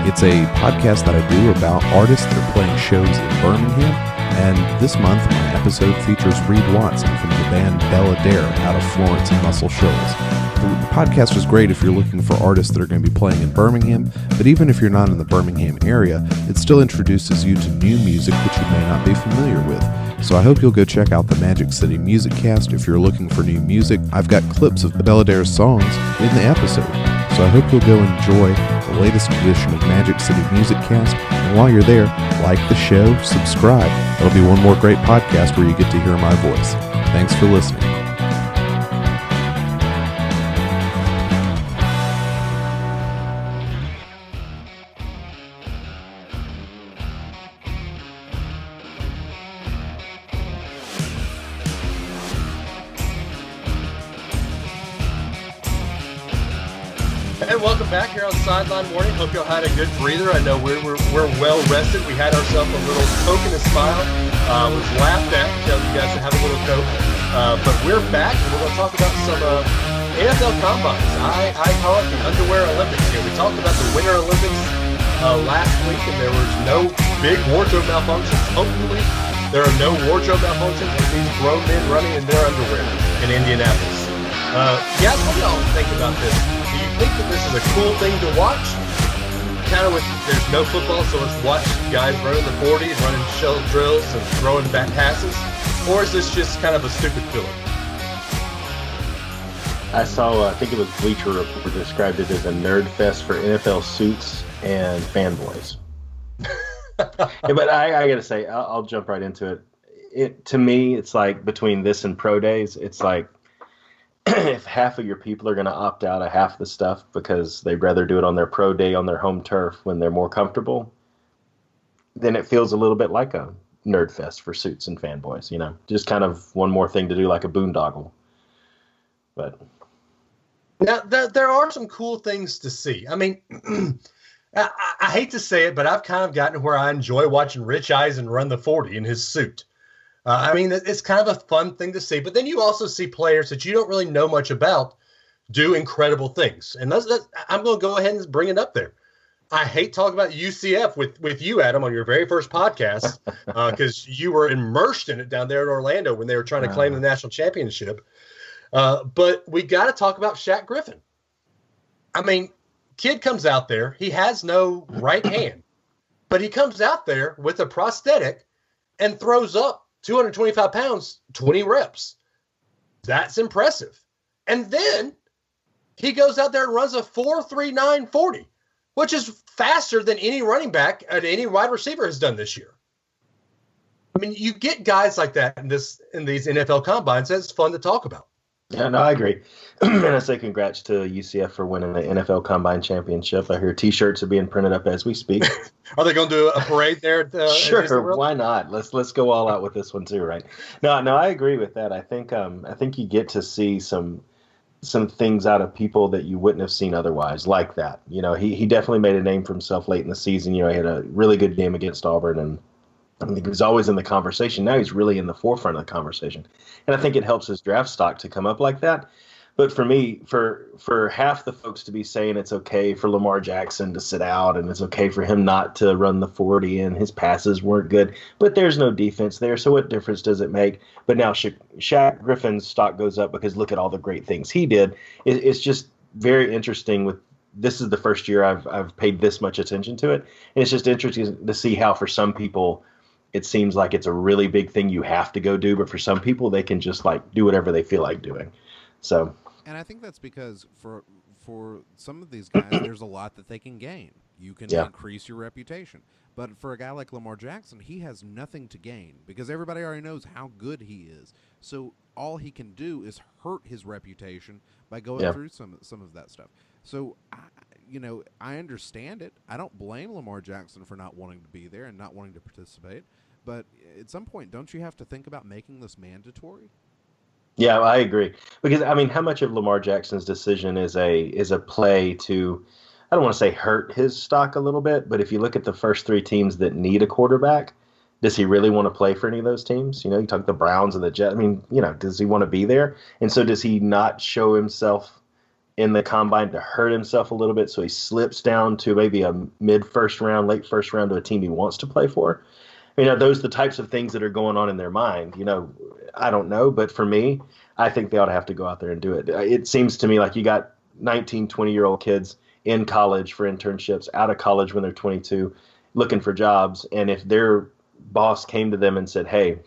It's a podcast that I do about artists that are playing shows in Birmingham, and this month my episode features Reed Watson from the band Belladere out of Florence and Muscle Shoals. The podcast is great if you're looking for artists that are going to be playing in Birmingham, but even if you're not in the Birmingham area, it still introduces you to new music that you may not be familiar with. So I hope you'll go check out the Magic City Music Cast if you're looking for new music. I've got clips of the Belladere songs in the episode, so I hope you'll go enjoy the latest edition of Magic City Music Cast. And while you're there, like the show, subscribe. That'll be one more great podcast where you get to hear my voice. Thanks for listening. And welcome back here on Sideline Warning. Hope y'all had a good breather. I know we're well rested. We had ourselves a little Coke and a smile. Was laughed at, telling you guys to have a little Coke. But we're back, and we're going to talk about some NFL combines. I call it the underwear Olympics here. We talked about the Winter Olympics last week, and there was no big wardrobe malfunctions. Hopefully, there are no wardrobe malfunctions with these grown men running in their underwear in Indianapolis. Guys, what do y'all think about this? Do you think that this is a cool thing to watch? Kind of with, there's no football, so let's watch guys running the 40s, running shell drills and throwing back passes? Or is this just kind of a stupid filler? I saw, I think it was Bleacher Report described it as a nerd fest for NFL suits and fanboys. Yeah, but I got to say, I'll jump right into it. To me, it's like between this and pro days, it's like, if half of your people are going to opt out of half the stuff because they'd rather do it on their pro day on their home turf when they're more comfortable, then it feels a little bit like a nerd fest for suits and fanboys, you know, just kind of one more thing to do, like a boondoggle. But now there are some cool things to see. I mean, I hate to say it, but I've kind of gotten where I enjoy watching Rich Eisen run the 40 in his suit. I mean, it's kind of a fun thing to see, but then you also see players that you don't really know much about do incredible things. And I'm going to go ahead and bring it up there. I hate talking about UCF with you, Adam, on your very first podcast, because you were immersed in it down there in Orlando when they were trying to claim the national championship. But we got to talk about Shaq Griffin. I mean, kid comes out there. He has no right hand, but he comes out there with a prosthetic and throws up 225 pounds, 20 reps. That's impressive. And then he goes out there and runs a 4.39 40, which is faster than any running back and any wide receiver has done this year. I mean, you get guys like that in these NFL combines. That's fun to talk about. yeah, no, I agree. And I say congrats to UCF for winning the NFL Combine Championship. I hear T-shirts are being printed up as we speak. Are they going to do a parade there? Sure, why not? Let's go all out with this one too, right? No, I agree with that. I think you get to see some things out of people that you wouldn't have seen otherwise, like that. You know, he definitely made a name for himself late in the season. You know, he had a really good game against Auburn, and I think he was always in the conversation. Now he's really in the forefront of the conversation. And I think it helps his draft stock to come up like that. But for me, for half the folks to be saying it's okay for Lamar Jackson to sit out and it's okay for him not to run the 40 and his passes weren't good, but there's no defense there, so what difference does it make? But now Shaq Griffin's stock goes up because look at all the great things he did. It's just very interesting. This is the first year I've paid this much attention to it. And it's just interesting to see how for some people it seems like it's a really big thing you have to go do, but for some people they can just like do whatever they feel like doing. So, and I think that's because for some of these guys, there's a lot that they can gain. You can Yeah. increase your reputation. But for a guy like Lamar Jackson, he has nothing to gain because everybody already knows how good he is. So all he can do is hurt his reputation by going Yeah. through some of that stuff. So, I understand it. I don't blame Lamar Jackson for not wanting to be there and not wanting to participate. But at some point, don't you have to think about making this mandatory? Yeah, I agree. Because I mean, how much of Lamar Jackson's decision is a play to, I don't want to say hurt his stock a little bit, but if you look at the first three teams that need a quarterback, does he really want to play for any of those teams? You talk the Browns and the Jets. I mean, does he want to be there? And so does he not show himself in the combine to hurt himself a little bit so he slips down to maybe a mid first round, late first round to a team he wants to play for? Those are the types of things that are going on in their mind. I don't know, but for me, I think they ought to have to go out there and do it. It seems to me like you got 19, 20-year-old kids in college for internships, out of college when they're 22, looking for jobs. And if their boss came to them and said, hey,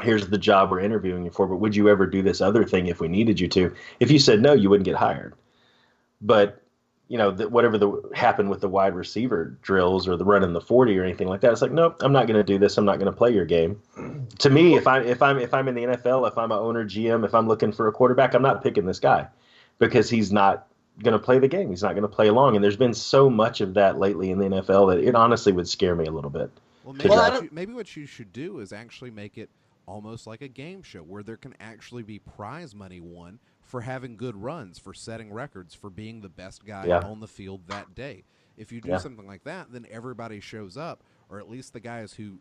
here's the job we're interviewing you for, but would you ever do this other thing if we needed you to? If you said no, you wouldn't get hired. But whatever happened with the wide receiver drills or the running the 40 or anything like that, it's like, nope, I'm not going to do this. I'm not going to play your game. To me, if I'm in the NFL, if I'm an owner, GM, if I'm looking for a quarterback, I'm not picking this guy because he's not going to play the game. He's not going to play along. And there's been so much of that lately in the NFL that it honestly would scare me a little bit. Well, maybe what you should do is actually make it almost like a game show where there can actually be prize money won for having good runs, for setting records, for being the best guy on the field that day. If you do something like that, then everybody shows up, or at least the guys who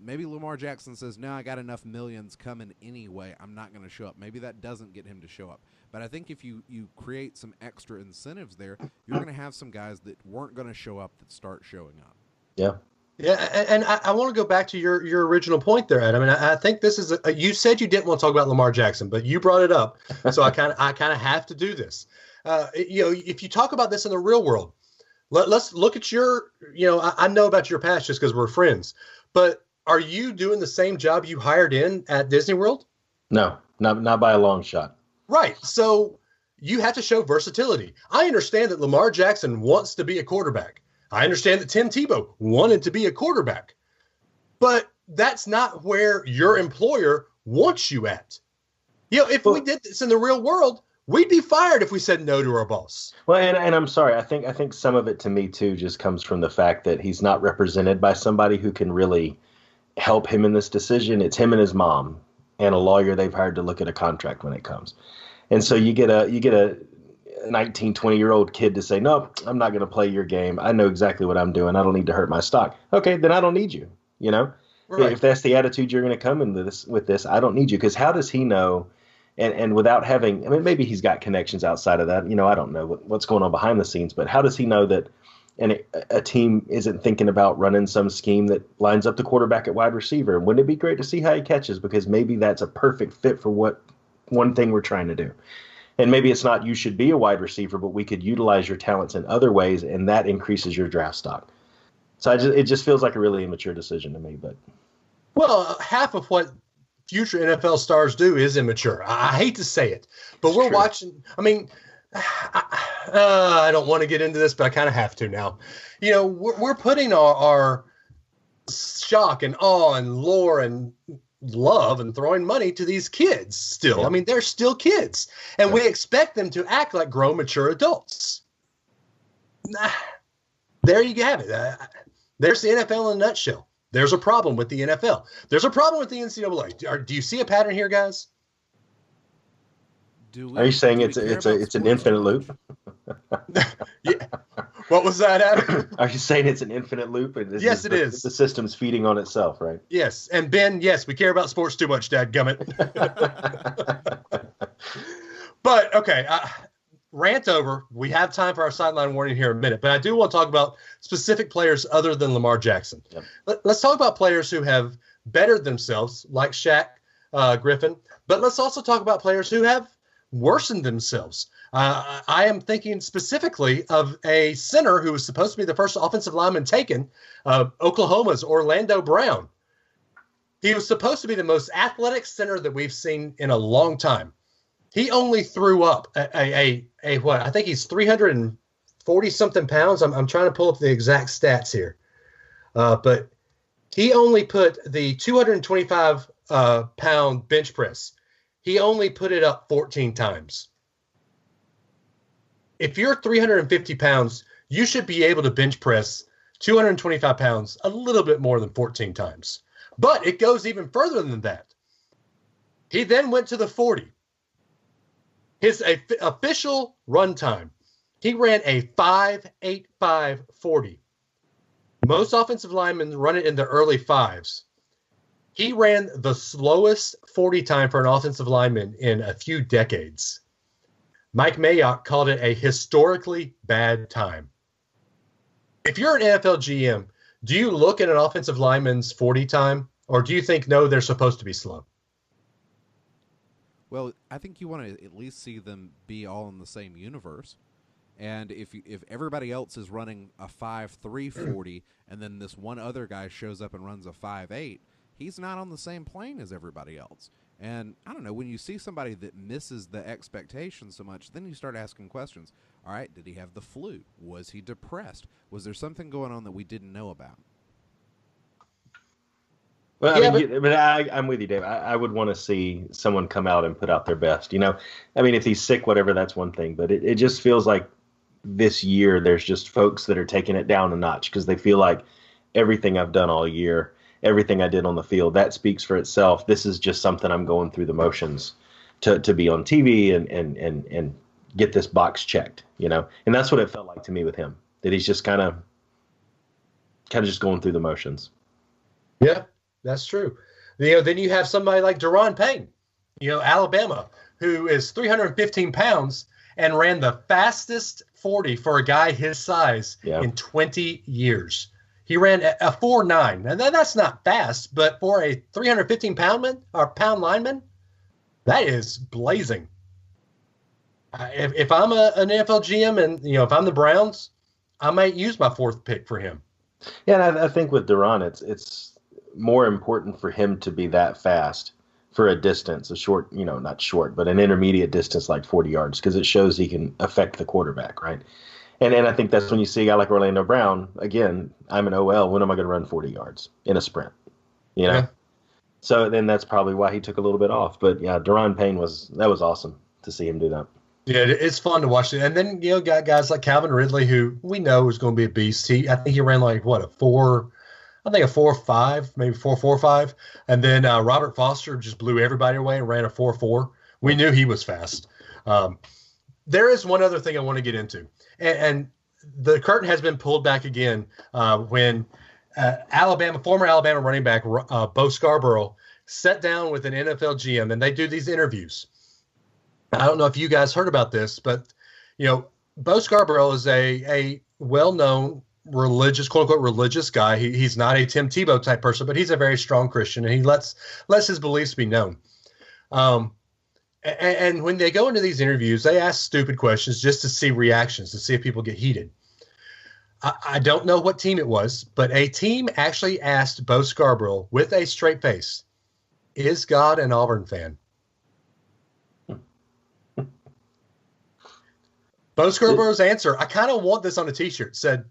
maybe Lamar Jackson says, no, I got enough millions coming anyway, I'm not going to show up. Maybe that doesn't get him to show up. But I think if you create some extra incentives there, you're going to have some guys that weren't going to show up that start showing up. Yeah. Yeah, and I want to go back to your original point there, Ed. I mean, I think this is you said you didn't want to talk about Lamar Jackson, but you brought it up, so I kind of have to do this. If you talk about this in the real world, let's look at your. I know about your past just because we're friends, but are you doing the same job you hired in at Disney World? No, not by a long shot. Right. So you have to show versatility. I understand that Lamar Jackson wants to be a quarterback. I understand that Tim Tebow wanted to be a quarterback, but that's not where your employer wants you at. If we did this in the real world, we'd be fired if we said no to our boss. Well, and I'm sorry. I think some of it to me too just comes from the fact that he's not represented by somebody who can really help him in this decision. It's him and his mom and a lawyer they've hired to look at a contract when it comes. And so you get a 19, 20-year-old kid to say, no, I'm not going to play your game. I know exactly what I'm doing. I don't need to hurt my stock. Okay, then I don't need you. Right. If that's the attitude you're going to come in with this, I don't need you. Because how does he know? And without having, I mean, maybe he's got connections outside of that. I don't know what's going on behind the scenes, but how does he know that a team isn't thinking about running some scheme that lines up the quarterback at wide receiver? And wouldn't it be great to see how he catches? Because maybe that's a perfect fit for what one thing we're trying to do. And maybe it's not you should be a wide receiver, but we could utilize your talents in other ways, and that increases your draft stock. So it just feels like a really immature decision to me. But well, half of what future NFL stars do is immature. I hate to say it, but we're watching. I mean, I don't want to get into this, but I kind of have to now. We're putting our shock and awe and lore and love and throwing money to these kids still. Yeah. I mean, they're still kids, and we expect them to act like grown, mature adults. There you have it. There's the NFL in a nutshell. There's a problem with the NFL. There's a problem with the NCAA. Do you see a pattern here, guys? Are you saying it's an infinite loop? Yeah. What was that, Adam? Are you saying it's an infinite loop? Yes, it is. The system's feeding on itself, right? Yes. And Ben, yes, we care about sports too much, dadgummit. But, okay, rant over. We have time for our sideline warning here in a minute, but I do want to talk about specific players other than Lamar Jackson. Yep. Let's talk about players who have bettered themselves, like Shaq Griffin, but let's also talk about players who have worsened themselves. I am thinking specifically of a center who was supposed to be the first offensive lineman taken, Oklahoma's Orlando Brown. He was supposed to be the most athletic center that we've seen in a long time. He only threw up a what? I think he's 350 40-something pounds. I'm trying to pull up the exact stats here. But he only put the 225 pound bench press. He only put it up 14 times. If you're 350 pounds, you should be able to bench press 225 pounds a little bit more than 14 times. But it goes even further than that. He then went to the 40. His official run time, he ran a 5.85 40. Most offensive linemen run it in the early fives. He ran the slowest 40 time for an offensive lineman in a few decades. Mike Mayock called it a historically bad time. If you're an NFL GM, do you look at an offensive lineman's 40 time, or do you think, no, they're supposed to be slow? Well, I think you want to at least see them be all in the same universe. And if everybody else is running a 5.3 40 and then this one other guy shows up and runs a 5.8, he's not on the same plane as everybody else. And I don't know, when you see somebody that misses the expectation so much, then you start asking questions. All right, did he have the flu? Was he depressed? Was there something going on that we didn't know about? Well, I'm with you, Dave. I would want to see someone come out and put out their best. I mean, if he's sick, whatever, that's one thing. But it just feels like this year there's just folks that are taking it down a notch because they feel like everything I've done all year, everything I did on the field, that speaks for itself. This is just something I'm going through the motions to be on TV and get this box checked, And that's what it felt like to me with him, that he's just kind of just going through the motions. Yeah. That's true. Then you have somebody like Daron Payne, Alabama, who is 315 pounds and ran the fastest 40 for a guy his size in 20 years. He ran a 4.9. And that's not fast, but for a 315 pound lineman, that is blazing. If I'm an NFL GM and if I'm the Browns, I might use my fourth pick for him. Yeah, and I think with Daron, it's more important for him to be that fast for a distance, a short, not short, but an intermediate distance like 40 yards, because it shows he can affect the quarterback, right? And I think that's when you see a guy like Orlando Brown. Again, I'm an OL. When am I going to run 40 yards in a sprint? Yeah. So then that's probably why he took a little bit off. But yeah, Daron Payne was awesome to see him do that. Yeah, it's fun to watch it. And then got guys like Calvin Ridley, who we know is going to be a beast. I think he ran like a 4.5, maybe 4.45. And then Robert Foster just blew everybody away and ran a 4.4. We knew he was fast. There is one other thing I want to get into. And the curtain has been pulled back again when former Alabama running back Bo Scarborough sat down with an NFL GM, and they do these interviews. I don't know if you guys heard about this, but, Bo Scarborough is a well-known religious, quote unquote, religious guy. He's not a Tim Tebow type person, but he's a very strong Christian, and he lets his beliefs be known. And when they go into these interviews, they ask stupid questions just to see reactions, to see if people get heated. I don't know what team it was, but a team actually asked Bo Scarborough with a straight face, "Is God an Auburn fan?" Bo Scarborough's answer, I kind of want this on a T-shirt, said,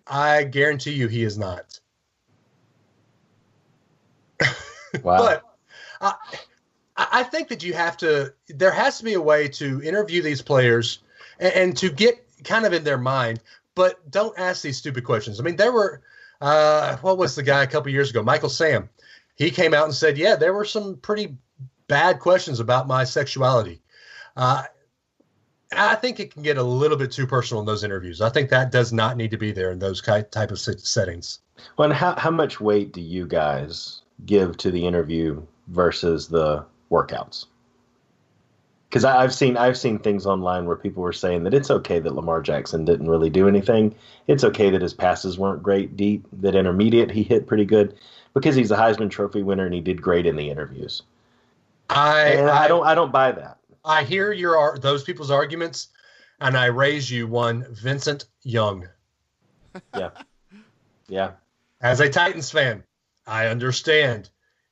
"I guarantee you he is not." Wow. But I think that there has to be a way to interview these players and to get kind of in their mind, but don't ask these stupid questions. I mean, there were, what was the guy a couple years ago? Michael Sam. He came out and said, yeah, there were some pretty bad questions about my sexuality. I think it can get a little bit too personal in those interviews. I think that does not need to be there in those type of settings. Well, and how much weight do you guys give to the interview versus the workouts? Because I've seen things online where people were saying that it's okay that Lamar Jackson didn't really do anything. It's okay that his passes weren't great deep, that intermediate he hit pretty good because he's a Heisman Trophy winner and he did great in the interviews. I don't buy that. I hear those people's arguments, and I raise you one, Vincent Young. Yeah. Yeah. As a Titans fan, I understand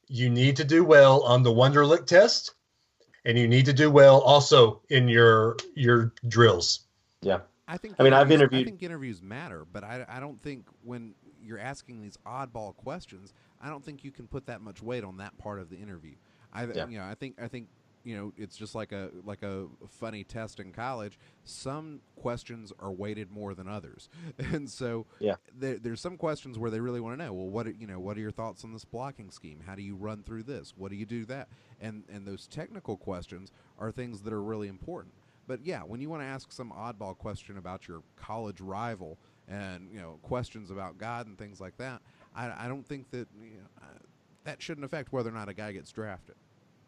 you need to do well on the Wonderlic test, and you need to do well also in your drills. Yeah. I think I mean, I've I interviewed. think interviews matter, but I don't think when you're asking these oddball questions, I don't think you can put that much weight on that part of the interview. Yeah. I think it's just like a funny test in college. Some questions are weighted more than others, and so Yeah. there's some questions where they really want to know. Well, what are your thoughts on this blocking scheme? How do you run through this? What do you do that? And those technical questions are things that are really important. But yeah, when you want to ask some oddball question about your college rival and questions about God and things like that, I don't think that that shouldn't affect whether or not a guy gets drafted.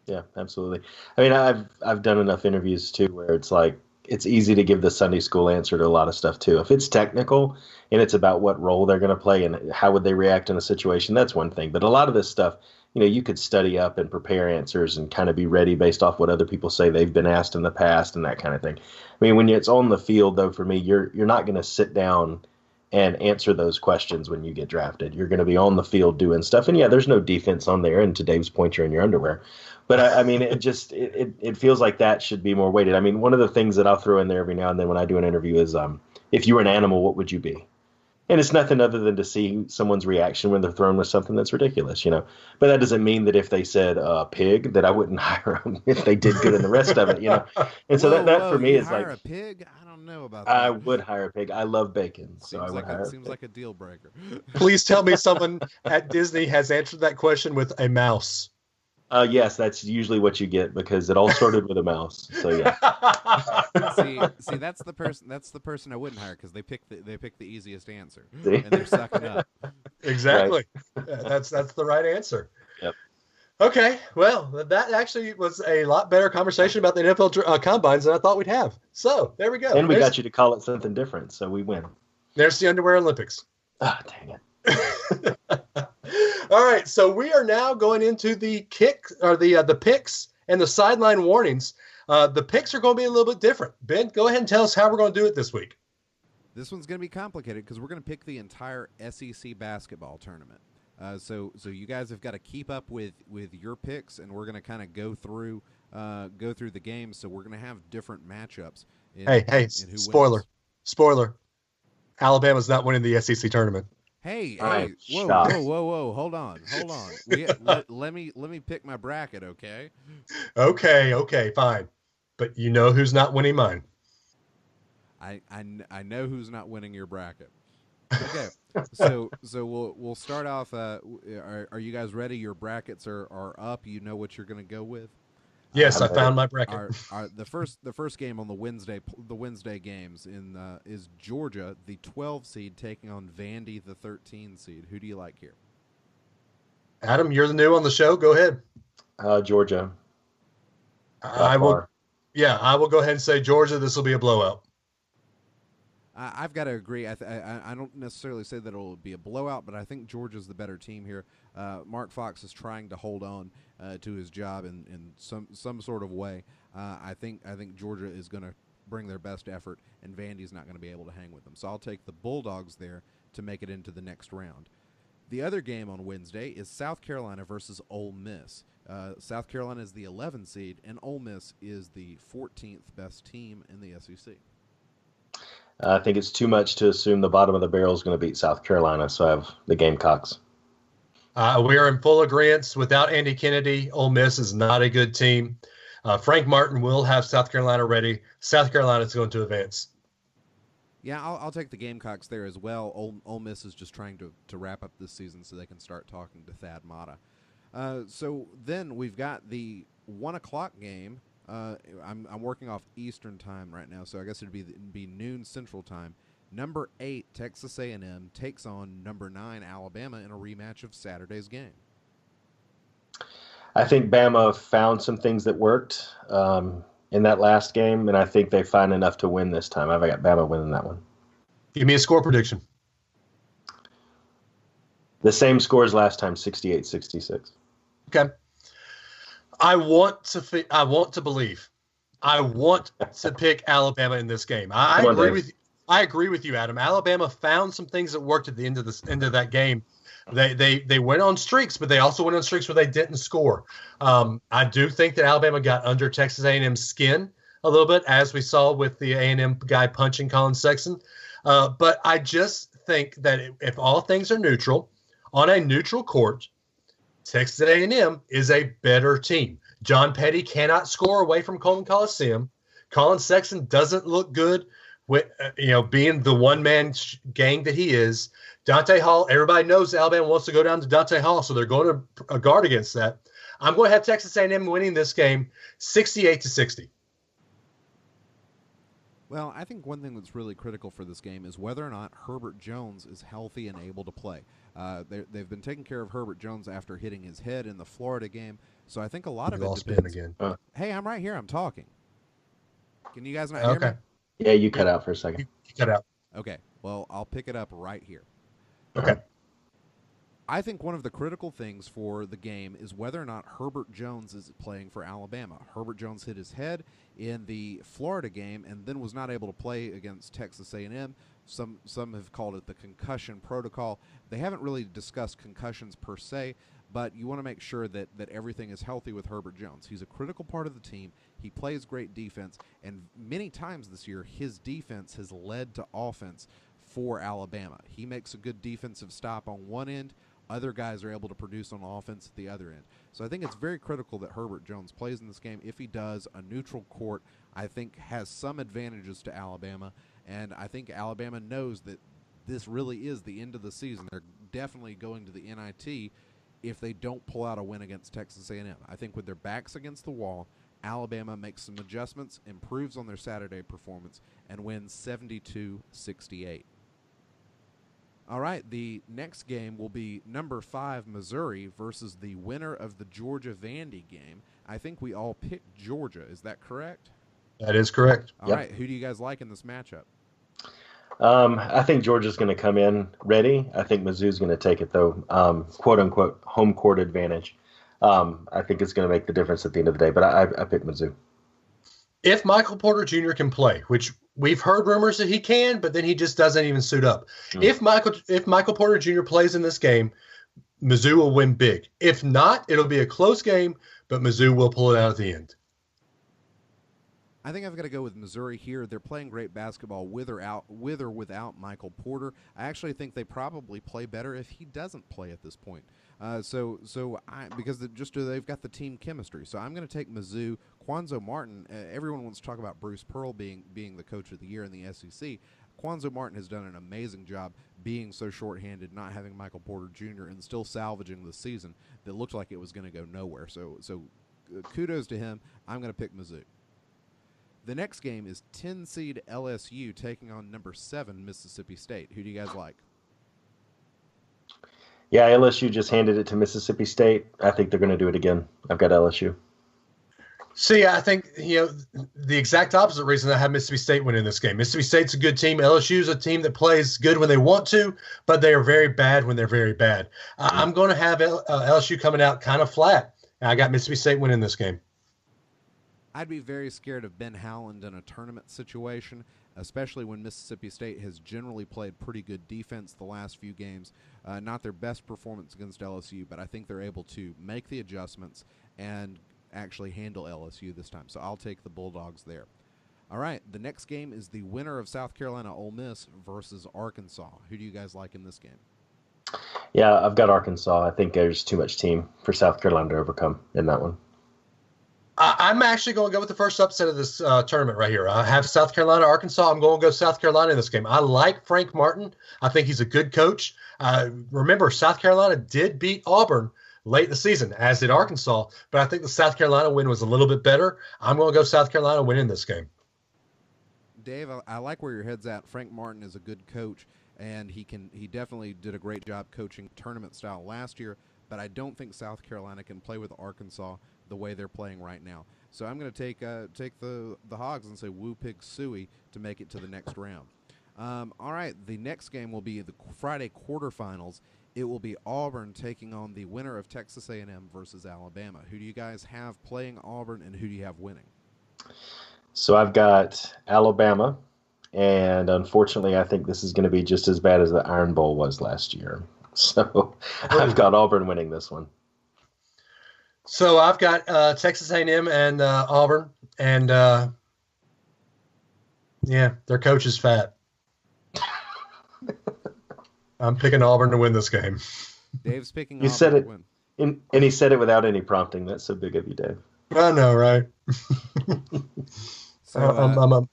Yeah, absolutely. I mean, I've done enough interviews too where it's like it's easy to give the Sunday school answer to a lot of stuff too. If it's technical and it's about what role they're going to play and how would they react in a situation, that's one thing. But a lot of this stuff, you could study up and prepare answers and kind of be ready based off what other people say they've been asked in the past and that kind of thing. I mean, when it's on the field though, for me, you're not going to sit down and answer those questions when you get drafted. You're going to be on the field doing stuff. And yeah, there's no defense on there. And to Dave's point, you're in your underwear. But I mean, it feels like that should be more weighted. I mean, one of the things that I'll throw in there every now and then when I do an interview is, if you were an animal, what would you be? And it's nothing other than to see someone's reaction when they're thrown with something that's ridiculous, But that doesn't mean that if they said pig, that I wouldn't hire them if they did good in the rest of it, And so that for me is like a pig. I don't know about that. I would hire a pig. I love bacon, so I would hire. Seems like a deal breaker. Please tell me someone at Disney has answered that question with a mouse. Yes, that's usually what you get because it all started with a mouse. So yeah. see, that's the person I wouldn't hire because they pick the easiest answer See? and they're sucking up. Exactly. Right. That's the right answer. Yep. Okay, well, that actually was a lot better conversation about the NFL combines than I thought we'd have. So there we go. And we got you to call it something different, so we win. There's the Underwear Olympics. Ah, dang it. All right, so we are now going into the picks and the sideline warnings. The picks are going to be a little bit different. Ben, go ahead and tell us how we're going to do it this week. This one's going to be complicated because we're going to pick the entire SEC basketball tournament. So you guys have got to keep up with your picks, and we're going to kind of go through the games. So we're going to have different matchups. Hey! Spoiler! Alabama's not winning the SEC tournament. Hey! Shocked. Whoa! Hold on. Let me pick my bracket, okay? Okay, fine. But you know who's not winning mine. I know who's not winning your bracket. Okay, so we'll start off. Are you guys ready? Your brackets are up. You know what you're going to go with. Yes, I found my bracket. The first game on the Wednesday games is Georgia, the 12 seed, taking on Vandy, the 13 seed. Who do you like here? Adam, you're the new on the show. Go ahead. Georgia. I will go ahead and say Georgia. This will be a blowout. I've got to agree. I don't necessarily say that it'll be a blowout, but I think Georgia's the better team here. Mark Fox is trying to hold on to his job in some sort of way. I think Georgia is going to bring their best effort, and Vandy's not going to be able to hang with them. So I'll take the Bulldogs there to make it into the next round. The other game on Wednesday is South Carolina versus Ole Miss. South Carolina is the 11 seed, and Ole Miss is the 14th best team in the SEC. I think it's too much to assume the bottom of the barrel is going to beat South Carolina, so I have the Gamecocks. We are in full agreement. Without Andy Kennedy, Ole Miss is not a good team. Frank Martin will have South Carolina ready. South Carolina is going to advance. Yeah, I'll take the Gamecocks there as well. Ole Miss is just trying to wrap up this season so they can start talking to Thad Matta. So then we've got the 1 o'clock game. I'm working off Eastern time right now, so I guess it'd be noon Central time. Number 8 Texas A&M takes on number 9 Alabama in a rematch of Saturday's game. I think Bama found some things that worked in that last game, and I think they find enough to win this time. I've got Bama winning that one. Give me a score prediction. The same score as last time, 68-66. Okay. I want to believe. I want to pick Alabama in this game. I agree with you, Adam. Alabama found some things that worked at the end of that game. They went on streaks, but they also went on streaks where they didn't score. I do think that Alabama got under Texas A&M's skin a little bit, as we saw with the A&M guy punching Colin Sexton. But I just think that if all things are neutral, on a neutral court, Texas A&M is a better team. John Petty cannot score away from Coleman Coliseum. Colin Sexton doesn't look good with, being the one-man gang that he is. Dante Hall, everybody knows Alabama wants to go down to Dante Hall, so they're going to guard against that. I'm going to have Texas A&M winning this game 68-60. Well, I think one thing that's really critical for this game is whether or not Herbert Jones is healthy and able to play. They've been taking care of Herbert Jones after hitting his head in the Florida game, so I think a lot of it depends. Again. Hey, I'm right here. I'm talking. Can you guys not hear me? Yeah, you cut out for a second. You cut out. Okay. Well, I'll pick it up right here. Okay. I think one of the critical things for the game is whether or not Herbert Jones is playing for Alabama. Herbert Jones hit his head in the Florida game and then was not able to play against Texas A&M. Some have called it the concussion protocol. They haven't really discussed concussions per se, but you want to make sure that everything is healthy with Herbert Jones. He's a critical part of the team. He plays great defense, and many times this year his defense has led to offense for Alabama. He makes a good defensive stop on one end. Other guys are able to produce on offense at the other end. So I think it's very critical that Herbert Jones plays in this game. If he does, a neutral court, I think, has some advantages to Alabama, and I think Alabama knows that this really is the end of the season. They're definitely going to the NIT if they don't pull out a win against Texas A&M. I think with their backs against the wall, Alabama makes some adjustments, improves on their Saturday performance, and wins 72-68. All right, the next game will be number 5 Missouri versus the winner of the Georgia-Vandy game. I think we all picked Georgia. Is that correct? That is correct. All right, who do you guys like in this matchup? I think Georgia's going to come in ready. I think Mizzou's going to take it, though, quote-unquote, home court advantage. I think it's going to make the difference at the end of the day, but I pick Mizzou. If Michael Porter Jr. can play, which we've heard rumors that he can, but then he just doesn't even suit up. If Michael Porter Jr. plays in this game, Mizzou will win big. If not, it'll be a close game, but Mizzou will pull it out at the end. I think I've got to go with Missouri here. They're playing great basketball with or without Michael Porter. I actually think they probably play better if he doesn't play at this point. Because they've got the team chemistry. So I'm going to take Mizzou. Quanzo Martin, everyone wants to talk about Bruce Pearl being the coach of the year in the SEC. Quanzo Martin has done an amazing job being so shorthanded, not having Michael Porter Jr., and still salvaging the season that looked like it was going to go nowhere. So kudos to him. I'm going to pick Mizzou. The next game is 10-seed LSU taking on number 7 Mississippi State. Who do you guys like? Yeah, LSU just handed it to Mississippi State. I think they're going to do it again. I've got LSU. See, I think, the exact opposite reason I have Mississippi State winning this game. Mississippi State's a good team. LSU is a team that plays good when they want to, but they are very bad when they're very bad. I'm going to have LSU coming out kind of flat. I got Mississippi State winning this game. I'd be very scared of Ben Howland in a tournament situation, especially when Mississippi State has generally played pretty good defense the last few games. Not their best performance against LSU, but I think they're able to make the adjustments and actually handle LSU this time. So I'll take the Bulldogs there. All right, the next game is the winner of South Carolina Ole Miss versus Arkansas. Who do you guys like in this game? Yeah, I've got Arkansas. I think there's too much team for South Carolina to overcome in that one. I'm actually going to go with the first upset of this tournament right here. I have South Carolina, Arkansas. I'm going to go South Carolina in this game. I like Frank Martin. I think he's a good coach. Remember, South Carolina did beat Auburn late in the season, as did Arkansas, but I think the South Carolina win was a little bit better. I'm going to go South Carolina winning this game. Dave, I like where your head's at. Frank Martin is a good coach, and he definitely did a great job coaching tournament style last year, but I don't think South Carolina can play with Arkansas the way they're playing right now. So I'm going to take the Hogs and say woo pig suey to make it to the next round. All right, the next game will be the Friday quarterfinals. It will be Auburn taking on the winner of Texas A&M versus Alabama. Who do you guys have playing Auburn, and who do you have winning? So I've got Alabama, and unfortunately I think this is going to be just as bad as the Iron Bowl was last year. So I've got Auburn winning this one. So I've got Texas A&M and Auburn, and Yeah, their coach is fat. I'm picking Auburn to win this game. Dave's picking You said Auburn to it, win. and he said it without any prompting. That's so big of you, Dave. I know, right? So I'm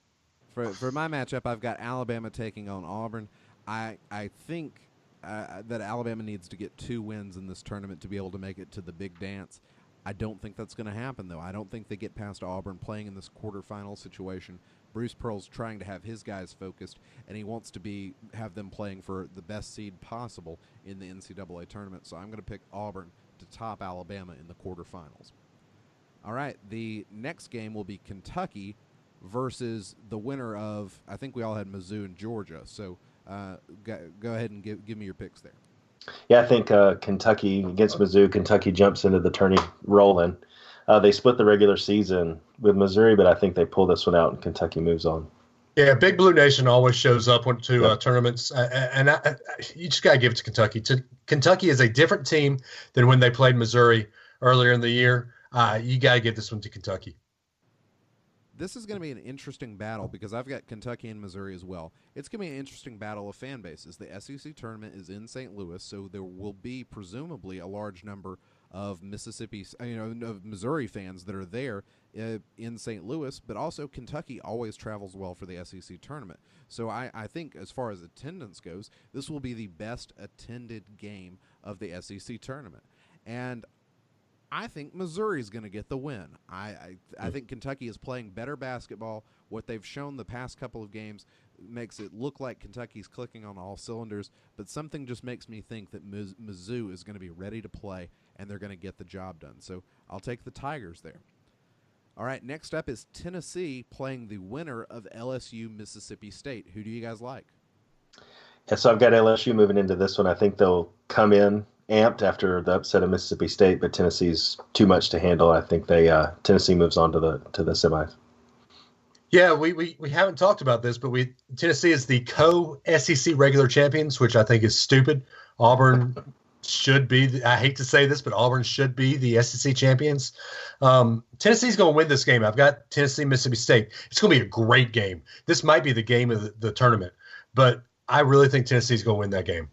for my matchup, I've got Alabama taking on Auburn. I think that Alabama needs to get 2 wins in this tournament to be able to make it to the big dance. I don't think that's going to happen, though. I don't think they get past Auburn playing in this quarterfinal situation. Bruce Pearl's trying to have his guys focused, and he wants to have them playing for the best seed possible in the NCAA tournament. So I'm going to pick Auburn to top Alabama in the quarterfinals. All right, the next game will be Kentucky versus the winner of, I think we all had Mizzou and Georgia. So go ahead and give me your picks there. Yeah, I think Kentucky against Mizzou, Kentucky jumps into the tourney rolling. They split the regular season with Missouri, but I think they pull this one out and Kentucky moves on. Yeah, Big Blue Nation always shows up to tournaments, and you just got to give it to Kentucky. Kentucky is a different team than when they played Missouri earlier in the year. You got to give this one to Kentucky. This is going to be an interesting battle because I've got Kentucky and Missouri as well. It's going to be an interesting battle of fan bases. The SEC tournament is in St. Louis, so there will be presumably a large number of of Missouri fans that are there in St. Louis, but also Kentucky always travels well for the SEC tournament. So I think as far as attendance goes, this will be the best attended game of the SEC tournament. And I think Missouri's going to get the win. I think Kentucky is playing better basketball. What they've shown the past couple of games makes it look like Kentucky's clicking on all cylinders, but something just makes me think that Mizzou is going to be ready to play, and they're going to get the job done. So I'll take the Tigers there. All right, next up is Tennessee playing the winner of LSU-Mississippi State. Who do you guys like? Yeah, so I've got LSU moving into this one. I think they'll come in amped after the upset of Mississippi State, but Tennessee's too much to handle. I think Tennessee moves on to the semis. Yeah, we haven't talked about this, but Tennessee is the co-SEC regular champions, which I think is stupid. Auburn should be. I hate to say this, but Auburn should be the SEC champions. Tennessee's going to win this game. I've got Tennessee, Mississippi State. It's going to be a great game. This might be the game of the tournament, but I really think Tennessee's going to win that game.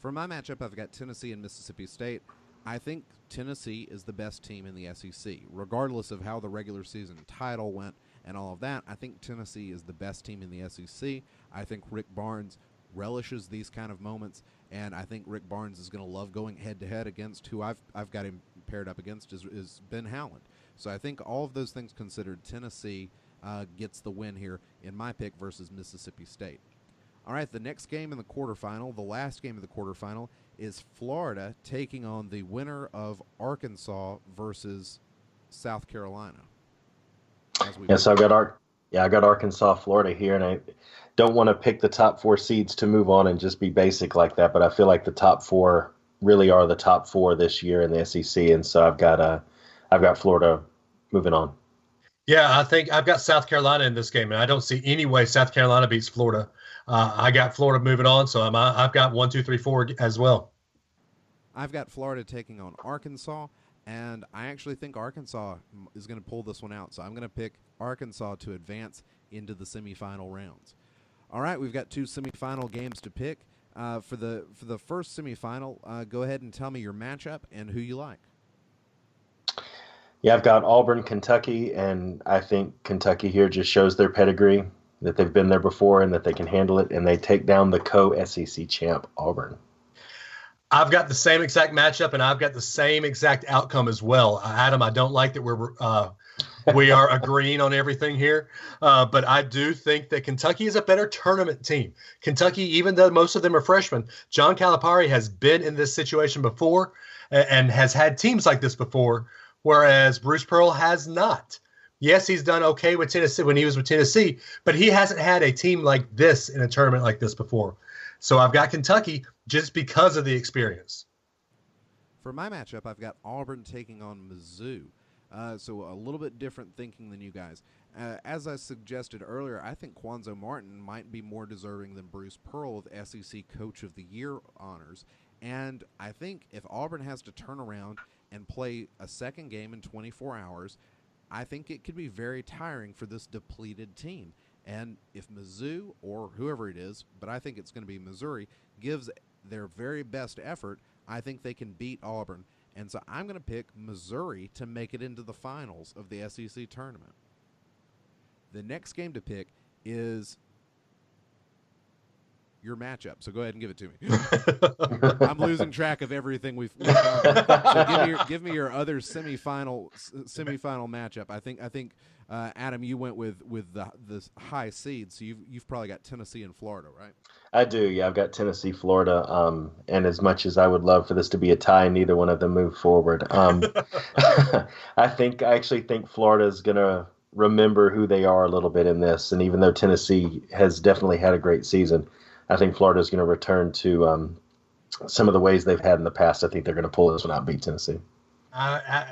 For my matchup, I've got Tennessee and Mississippi State. I think Tennessee is the best team in the SEC. Regardless of how the regular season title went and all of that, I think Tennessee is the best team in the SEC. I think Rick Barnes relishes these kind of moments, and I think Rick Barnes is going to love going head-to-head against who I've got him paired up against is Ben Howland. So I think all of those things considered, Tennessee gets the win here in my pick versus Mississippi State. All right, the next game in the quarterfinal, the last game of the quarterfinal, is Florida taking on the winner of Arkansas versus South Carolina. So I got Arkansas, Florida here, and I don't want to pick the top 4 seeds to move on and just be basic like that, but I feel like the top 4 really are the top 4 this year in the SEC, and so I've got Florida moving on. Yeah, I think I've got South Carolina in this game, and I don't see any way South Carolina beats Florida. I got Florida moving on, so I've got 1, 2, 3, 4 as well. I've got Florida taking on Arkansas, and I actually think Arkansas is going to pull this one out. So I'm going to pick Arkansas to advance into the semifinal rounds. All right, we've got 2 semifinal games to pick. For the first semifinal, go ahead and tell me your matchup and who you like. Yeah, I've got Auburn, Kentucky, and I think Kentucky here just shows their pedigree, that they've been there before and that they can handle it, and they take down the co-SEC champ, Auburn. I've got the same exact matchup, and I've got the same exact outcome as well. Adam, I don't like that we are agreeing on everything here, but I do think that Kentucky is a better tournament team. Kentucky, even though most of them are freshmen, John Calipari has been in this situation before and has had teams like this before, whereas Bruce Pearl has not. Yes, he's done okay with Tennessee when he was with Tennessee, but he hasn't had a team like this in a tournament like this before. So I've got Kentucky just because of the experience. For my matchup, I've got Auburn taking on Mizzou. So a little bit different thinking than you guys. As I suggested earlier, I think Quanzo Martin might be more deserving than Bruce Pearl of SEC Coach of the Year honors. And I think if Auburn has to turn around and play a second game in 24 hours, I think it could be very tiring for this depleted team. And if Mizzou or whoever it is, but I think it's going to be Missouri, gives their very best effort, I think they can beat Auburn. And so I'm going to pick Missouri to make it into the finals of the SEC tournament. The next game to pick is your matchup. So go ahead and give it to me. I'm losing track of everything we've done. So give me your other semifinal matchup. I think Adam, you went with the high seed, so you've probably got Tennessee and Florida, right? I do, yeah. I've got Tennessee, Florida, and as much as I would love for this to be a tie, neither one of them move forward. I actually think Florida is going to remember who they are a little bit in this, and even though Tennessee has definitely had a great season, I think Florida is going to return to some of the ways they've had in the past. I think they're going to pull this one out and beat Tennessee.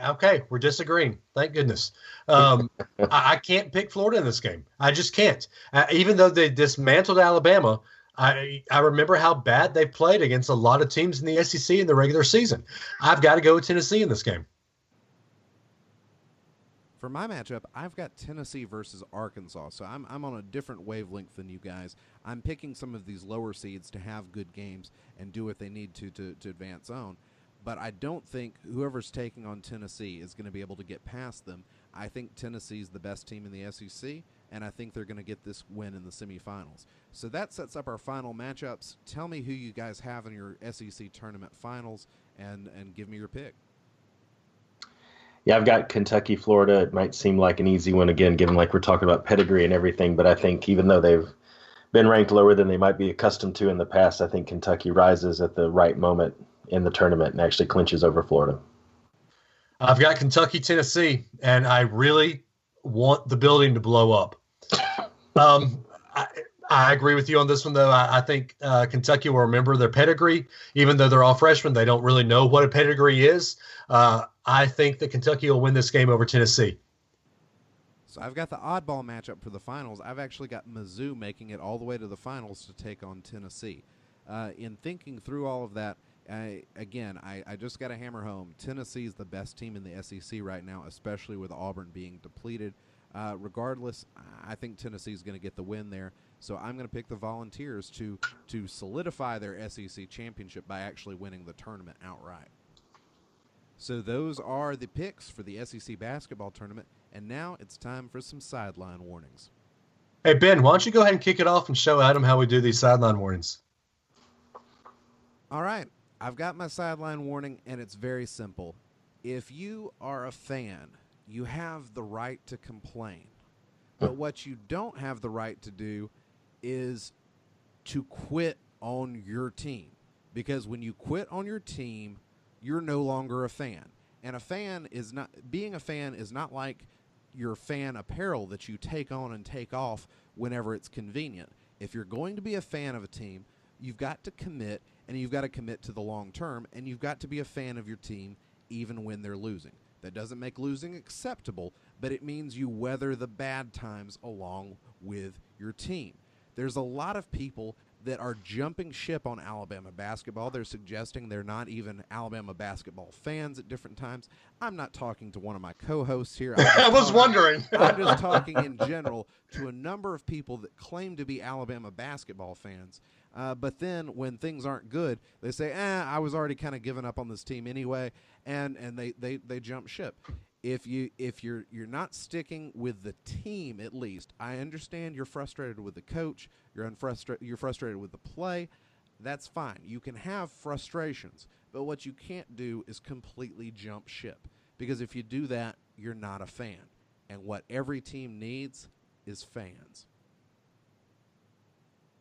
Okay, we're disagreeing. Thank goodness. I can't pick Florida in this game. I just can't. Even though they dismantled Alabama, I remember how bad they played against a lot of teams in the SEC in the regular season. I've got to go with Tennessee in this game. For my matchup, I've got Tennessee versus Arkansas, so I'm on a different wavelength than you guys. I'm picking some of these lower seeds to have good games and do what they need to advance on. But I don't think whoever's taking on Tennessee is going to be able to get past them. I think Tennessee's the best team in the SEC, and I think they're going to get this win in the semifinals. So that sets up our final matchups. Tell me who you guys have in your SEC tournament finals, and give me your pick. Yeah, I've got Kentucky, Florida. It might seem like an easy one again, given like we're talking about pedigree and everything, but I think even though they've been ranked lower than they might be accustomed to in the past, I think Kentucky rises at the right moment in the tournament and actually clinches over Florida. I've got Kentucky, Tennessee, and I really want the building to blow up. I agree with you on this one, though. I think Kentucky will remember their pedigree. Even though they're all freshmen, they don't really know what a pedigree is. I think that Kentucky will win this game over Tennessee. So I've got the oddball matchup for the finals. I've actually got Mizzou making it all the way to the finals to take on Tennessee. In thinking through all of that, I just got to hammer home. Tennessee is the best team in the SEC right now, especially with Auburn being depleted. Regardless, I think Tennessee is going to get the win there. So I'm going to pick the Volunteers to solidify their SEC championship by actually winning the tournament outright. So those are the picks for the SEC basketball tournament, and now it's time for some sideline warnings. Hey, Ben, why don't you go ahead and kick it off and show Adam how we do these sideline warnings? All right. I've got my sideline warning, and it's very simple. If you are a fan, you have the right to complain. But what you don't have the right to do is to quit on your team. Because when you quit on your team, you're no longer a fan. And being a fan is not like your fan apparel that you take on and take off whenever it's convenient. If you're going to be a fan of a team, you've got to commit, and you've got to commit to the long term, and you've got to be a fan of your team even when they're losing. That doesn't make losing acceptable, but it means you weather the bad times along with your team. There's a lot of people that are jumping ship on Alabama basketball. They're suggesting they're not even Alabama basketball fans at different times. I'm not talking to one of my co-hosts here. I was wondering. I'm just talking in general to a number of people that claim to be Alabama basketball fans. But then when things aren't good, they say, I was already kind of giving up on this team anyway, and they jump ship. If you're not sticking with the team, at least, I understand you're frustrated with the coach, you're frustrated with the play. That's fine. You can have frustrations, but what you can't do is completely jump ship, because if you do that, you're not a fan. And what every team needs is fans.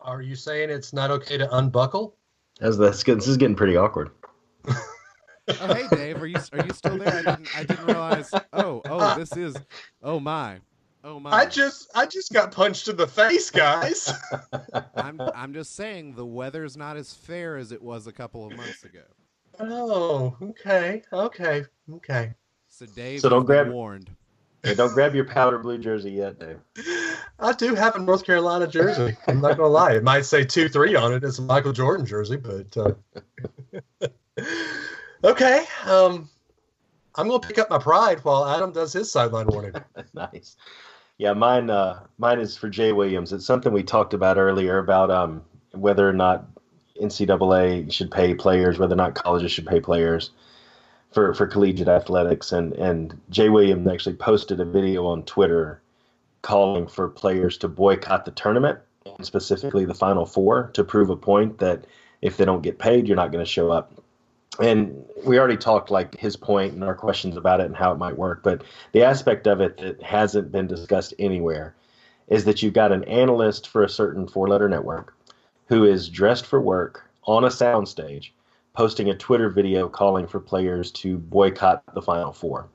Are you saying it's not okay to unbuckle? That's good. This is getting pretty awkward. Oh, hey, Dave, are you still there? I didn't realize. This is. Oh my. I just got punched in the face, guys. I'm just saying the weather's not as fair as it was a couple of months ago. Oh, okay. So Dave, don't grab warned. Hey, don't grab your powder blue jersey yet, Dave. I do have a North Carolina jersey. I'm not gonna lie. It might say 2-3 on it. It's a Michael Jordan jersey, but okay. I'm I'm going to pick up my pride while Adam does his sideline warning. Nice. Yeah, mine is for Jay Williams. It's something we talked about earlier about whether or not NCAA should pay players, whether or not colleges should pay players for collegiate athletics. And Jay Williams actually posted a video on Twitter calling for players to boycott the tournament, and specifically the Final Four, to prove a point that if they don't get paid, you're not going to show up. And we already talked like his point and our questions about it and how it might work. But the aspect of it that hasn't been discussed anywhere is that you've got an analyst for a certain four-letter network who is dressed for work on a soundstage, posting a Twitter video calling for players to boycott the Final Four.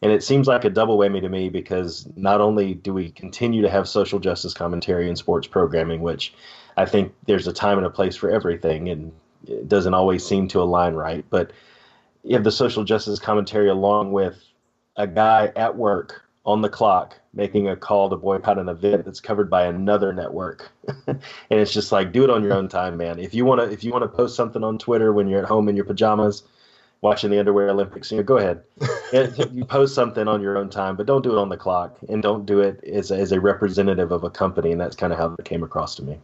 And it seems like a double whammy to me, because not only do we continue to have social justice commentary in sports programming, which I think there's a time and a place for everything, and it doesn't always seem to align right, but you have the social justice commentary along with a guy at work on the clock making a call to boycott an event that's covered by another network. And it's just like, do it on your own time, man. If you want to post something on Twitter when you're at home in your pajamas watching the Underwear Olympics, go ahead. You post something on your own time, but don't do it on the clock, and don't do it as a representative of a company. And that's kind of how it came across to me.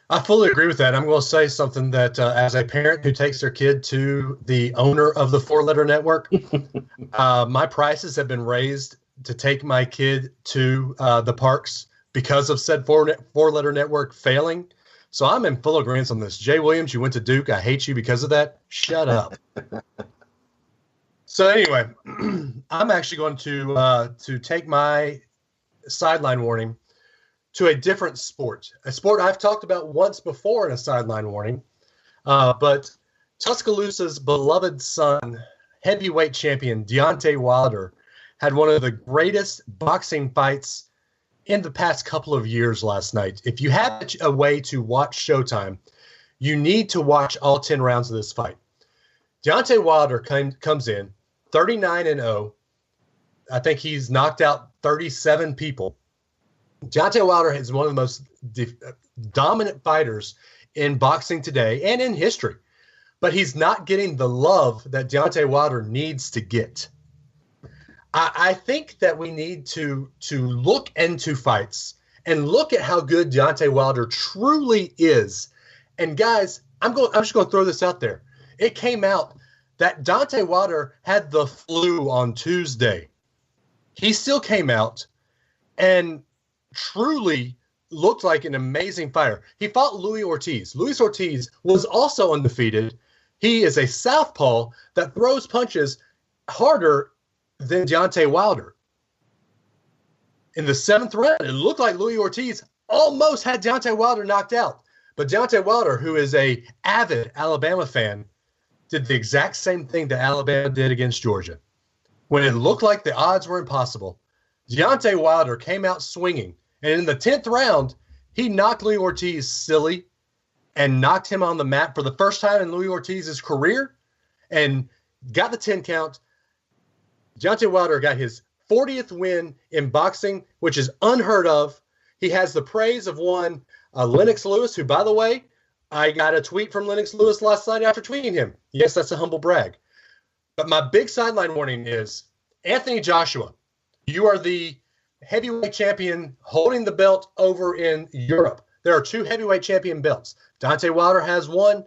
I fully agree with that. I'm going to say something that as a parent who takes their kid to the owner of the four-letter network, my prices have been raised to take my kid to the parks because of said four-letter network failing. So I'm in full agreement on this. Jay Williams, you went to Duke. I hate you because of that. Shut up. So anyway, I'm actually going to take my sideline warning to a different sport, a sport I've talked about once before in a sideline warning. But Tuscaloosa's beloved son, heavyweight champion Deontay Wilder, had one of the greatest boxing fights in the past couple of years last night. If you have a way to watch Showtime, you need to watch all 10 rounds of this fight. Deontay Wilder comes in 39-0. I think he's knocked out 37 people. Deontay Wilder is one of the most dominant fighters in boxing today and in history, but he's not getting the love that Deontay Wilder needs to get. I think that we need to look into fights and look at how good Deontay Wilder truly is. And guys, I'm just going to throw this out there. It came out that Deontay Wilder had the flu on Tuesday. He still came out and truly looked like an amazing fighter. He fought Luis Ortiz. Luis Ortiz was also undefeated. He is a southpaw that throws punches harder than Deontay Wilder. In the 7th round, it looked like Luis Ortiz almost had Deontay Wilder knocked out. But Deontay Wilder, who is a avid Alabama fan, did the exact same thing that Alabama did against Georgia. When it looked like the odds were impossible, Deontay Wilder came out swinging. And in the 10th round, he knocked Luis Ortiz silly and knocked him on the mat for the first time in Luis Ortiz's career and got the 10 count. Deontay Wilder got his 40th win in boxing, which is unheard of. He has the praise of one Lennox Lewis, who, by the way, I got a tweet from Lennox Lewis last night after tweeting him. Yes, that's a humble brag. But my big sideline warning is, Anthony Joshua, you are the heavyweight champion holding the belt over in Europe. There are 2 heavyweight champion belts. Deontay Wilder has one.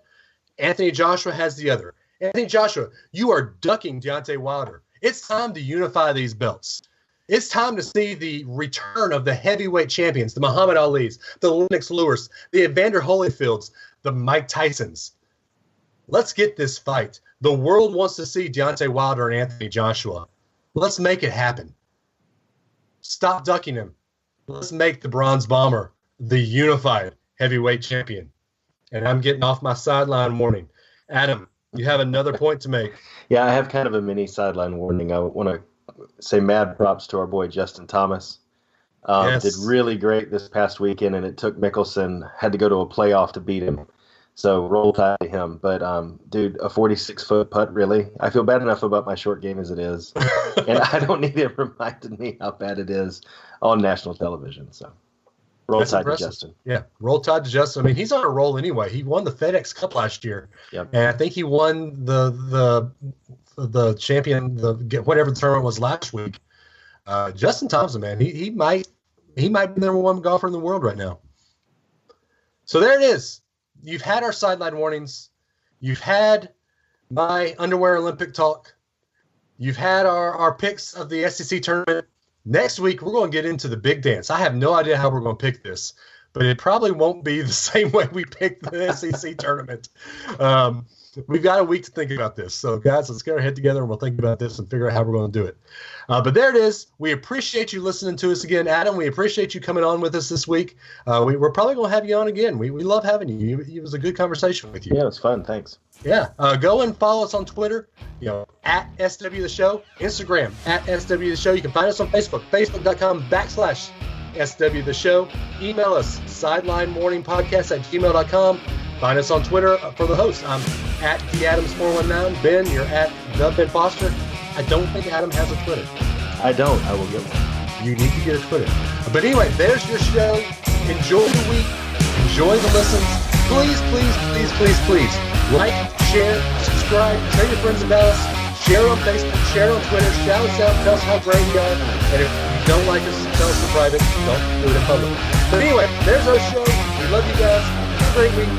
Anthony Joshua has the other. Anthony Joshua, you are ducking Deontay Wilder. It's time to unify these belts. It's time to see the return of the heavyweight champions, the Muhammad Alis, the Lennox Lewis, the Evander Holyfields, the Mike Tysons. Let's get this fight. The world wants to see Deontay Wilder and Anthony Joshua. Let's make it happen. Stop ducking him. Let's make the Bronze Bomber the unified heavyweight champion. And I'm getting off my sideline warning. Adam, you have another point to make. Yeah, I have kind of a mini sideline warning. I want to say mad props to our boy Justin Thomas. Yes. Did really great this past weekend, and it took Mickelson, had to go to a playoff to beat him. So roll tide to him. But, dude, a 46-foot putt, really? I feel bad enough about my short game as it is. And I don't need it reminding me how bad it is on national television. So Roll That's Tide impressive. to Justin. Yeah, roll Tide to Justin. I mean, he's on a roll anyway. He won the FedEx Cup last year, Yep. and I think he won the champion, whatever the tournament was last week. Justin Thompson, man, he might be the number one golfer in the world right now. So there it is. You've had our sideline warnings. You've had my underwear Olympic talk. You've had our picks of the SEC tournament. Next week, we're going to get into the big dance. I have no idea how we're going to pick this, but it probably won't be the same way we picked the SEC tournament. We've got a week to think about this. So, guys, let's get our head together and we'll think about this and figure out how we're going to do it. But there it is. We appreciate you listening to us again, Adam. We appreciate you coming on with us this week. We're probably going to have you on again. We love having you. It was a good conversation with you. Yeah, it was fun. Thanks. Yeah. Go and follow us on Twitter, at SW The Show, Instagram, at SW The Show. You can find us on Facebook, facebook.com/SW The Show. Email us, sidelinemorningpodcast@gmail.com. Find us on Twitter for the host. I'm at TheAdams419. Ben, you're at the Ben Foster. I don't think Adam has a Twitter. I don't. I will get one. You need to get a Twitter. But anyway, there's your show. Enjoy the week. Enjoy the listens. Please, please, please, please, please like, share, subscribe, tell your friends about us. Share on Facebook, share on Twitter, shout us out, tell us how great we are. And if you don't like us, tell us in private. Don't do it in public. But anyway, there's our show. We love you guys. Have a great week.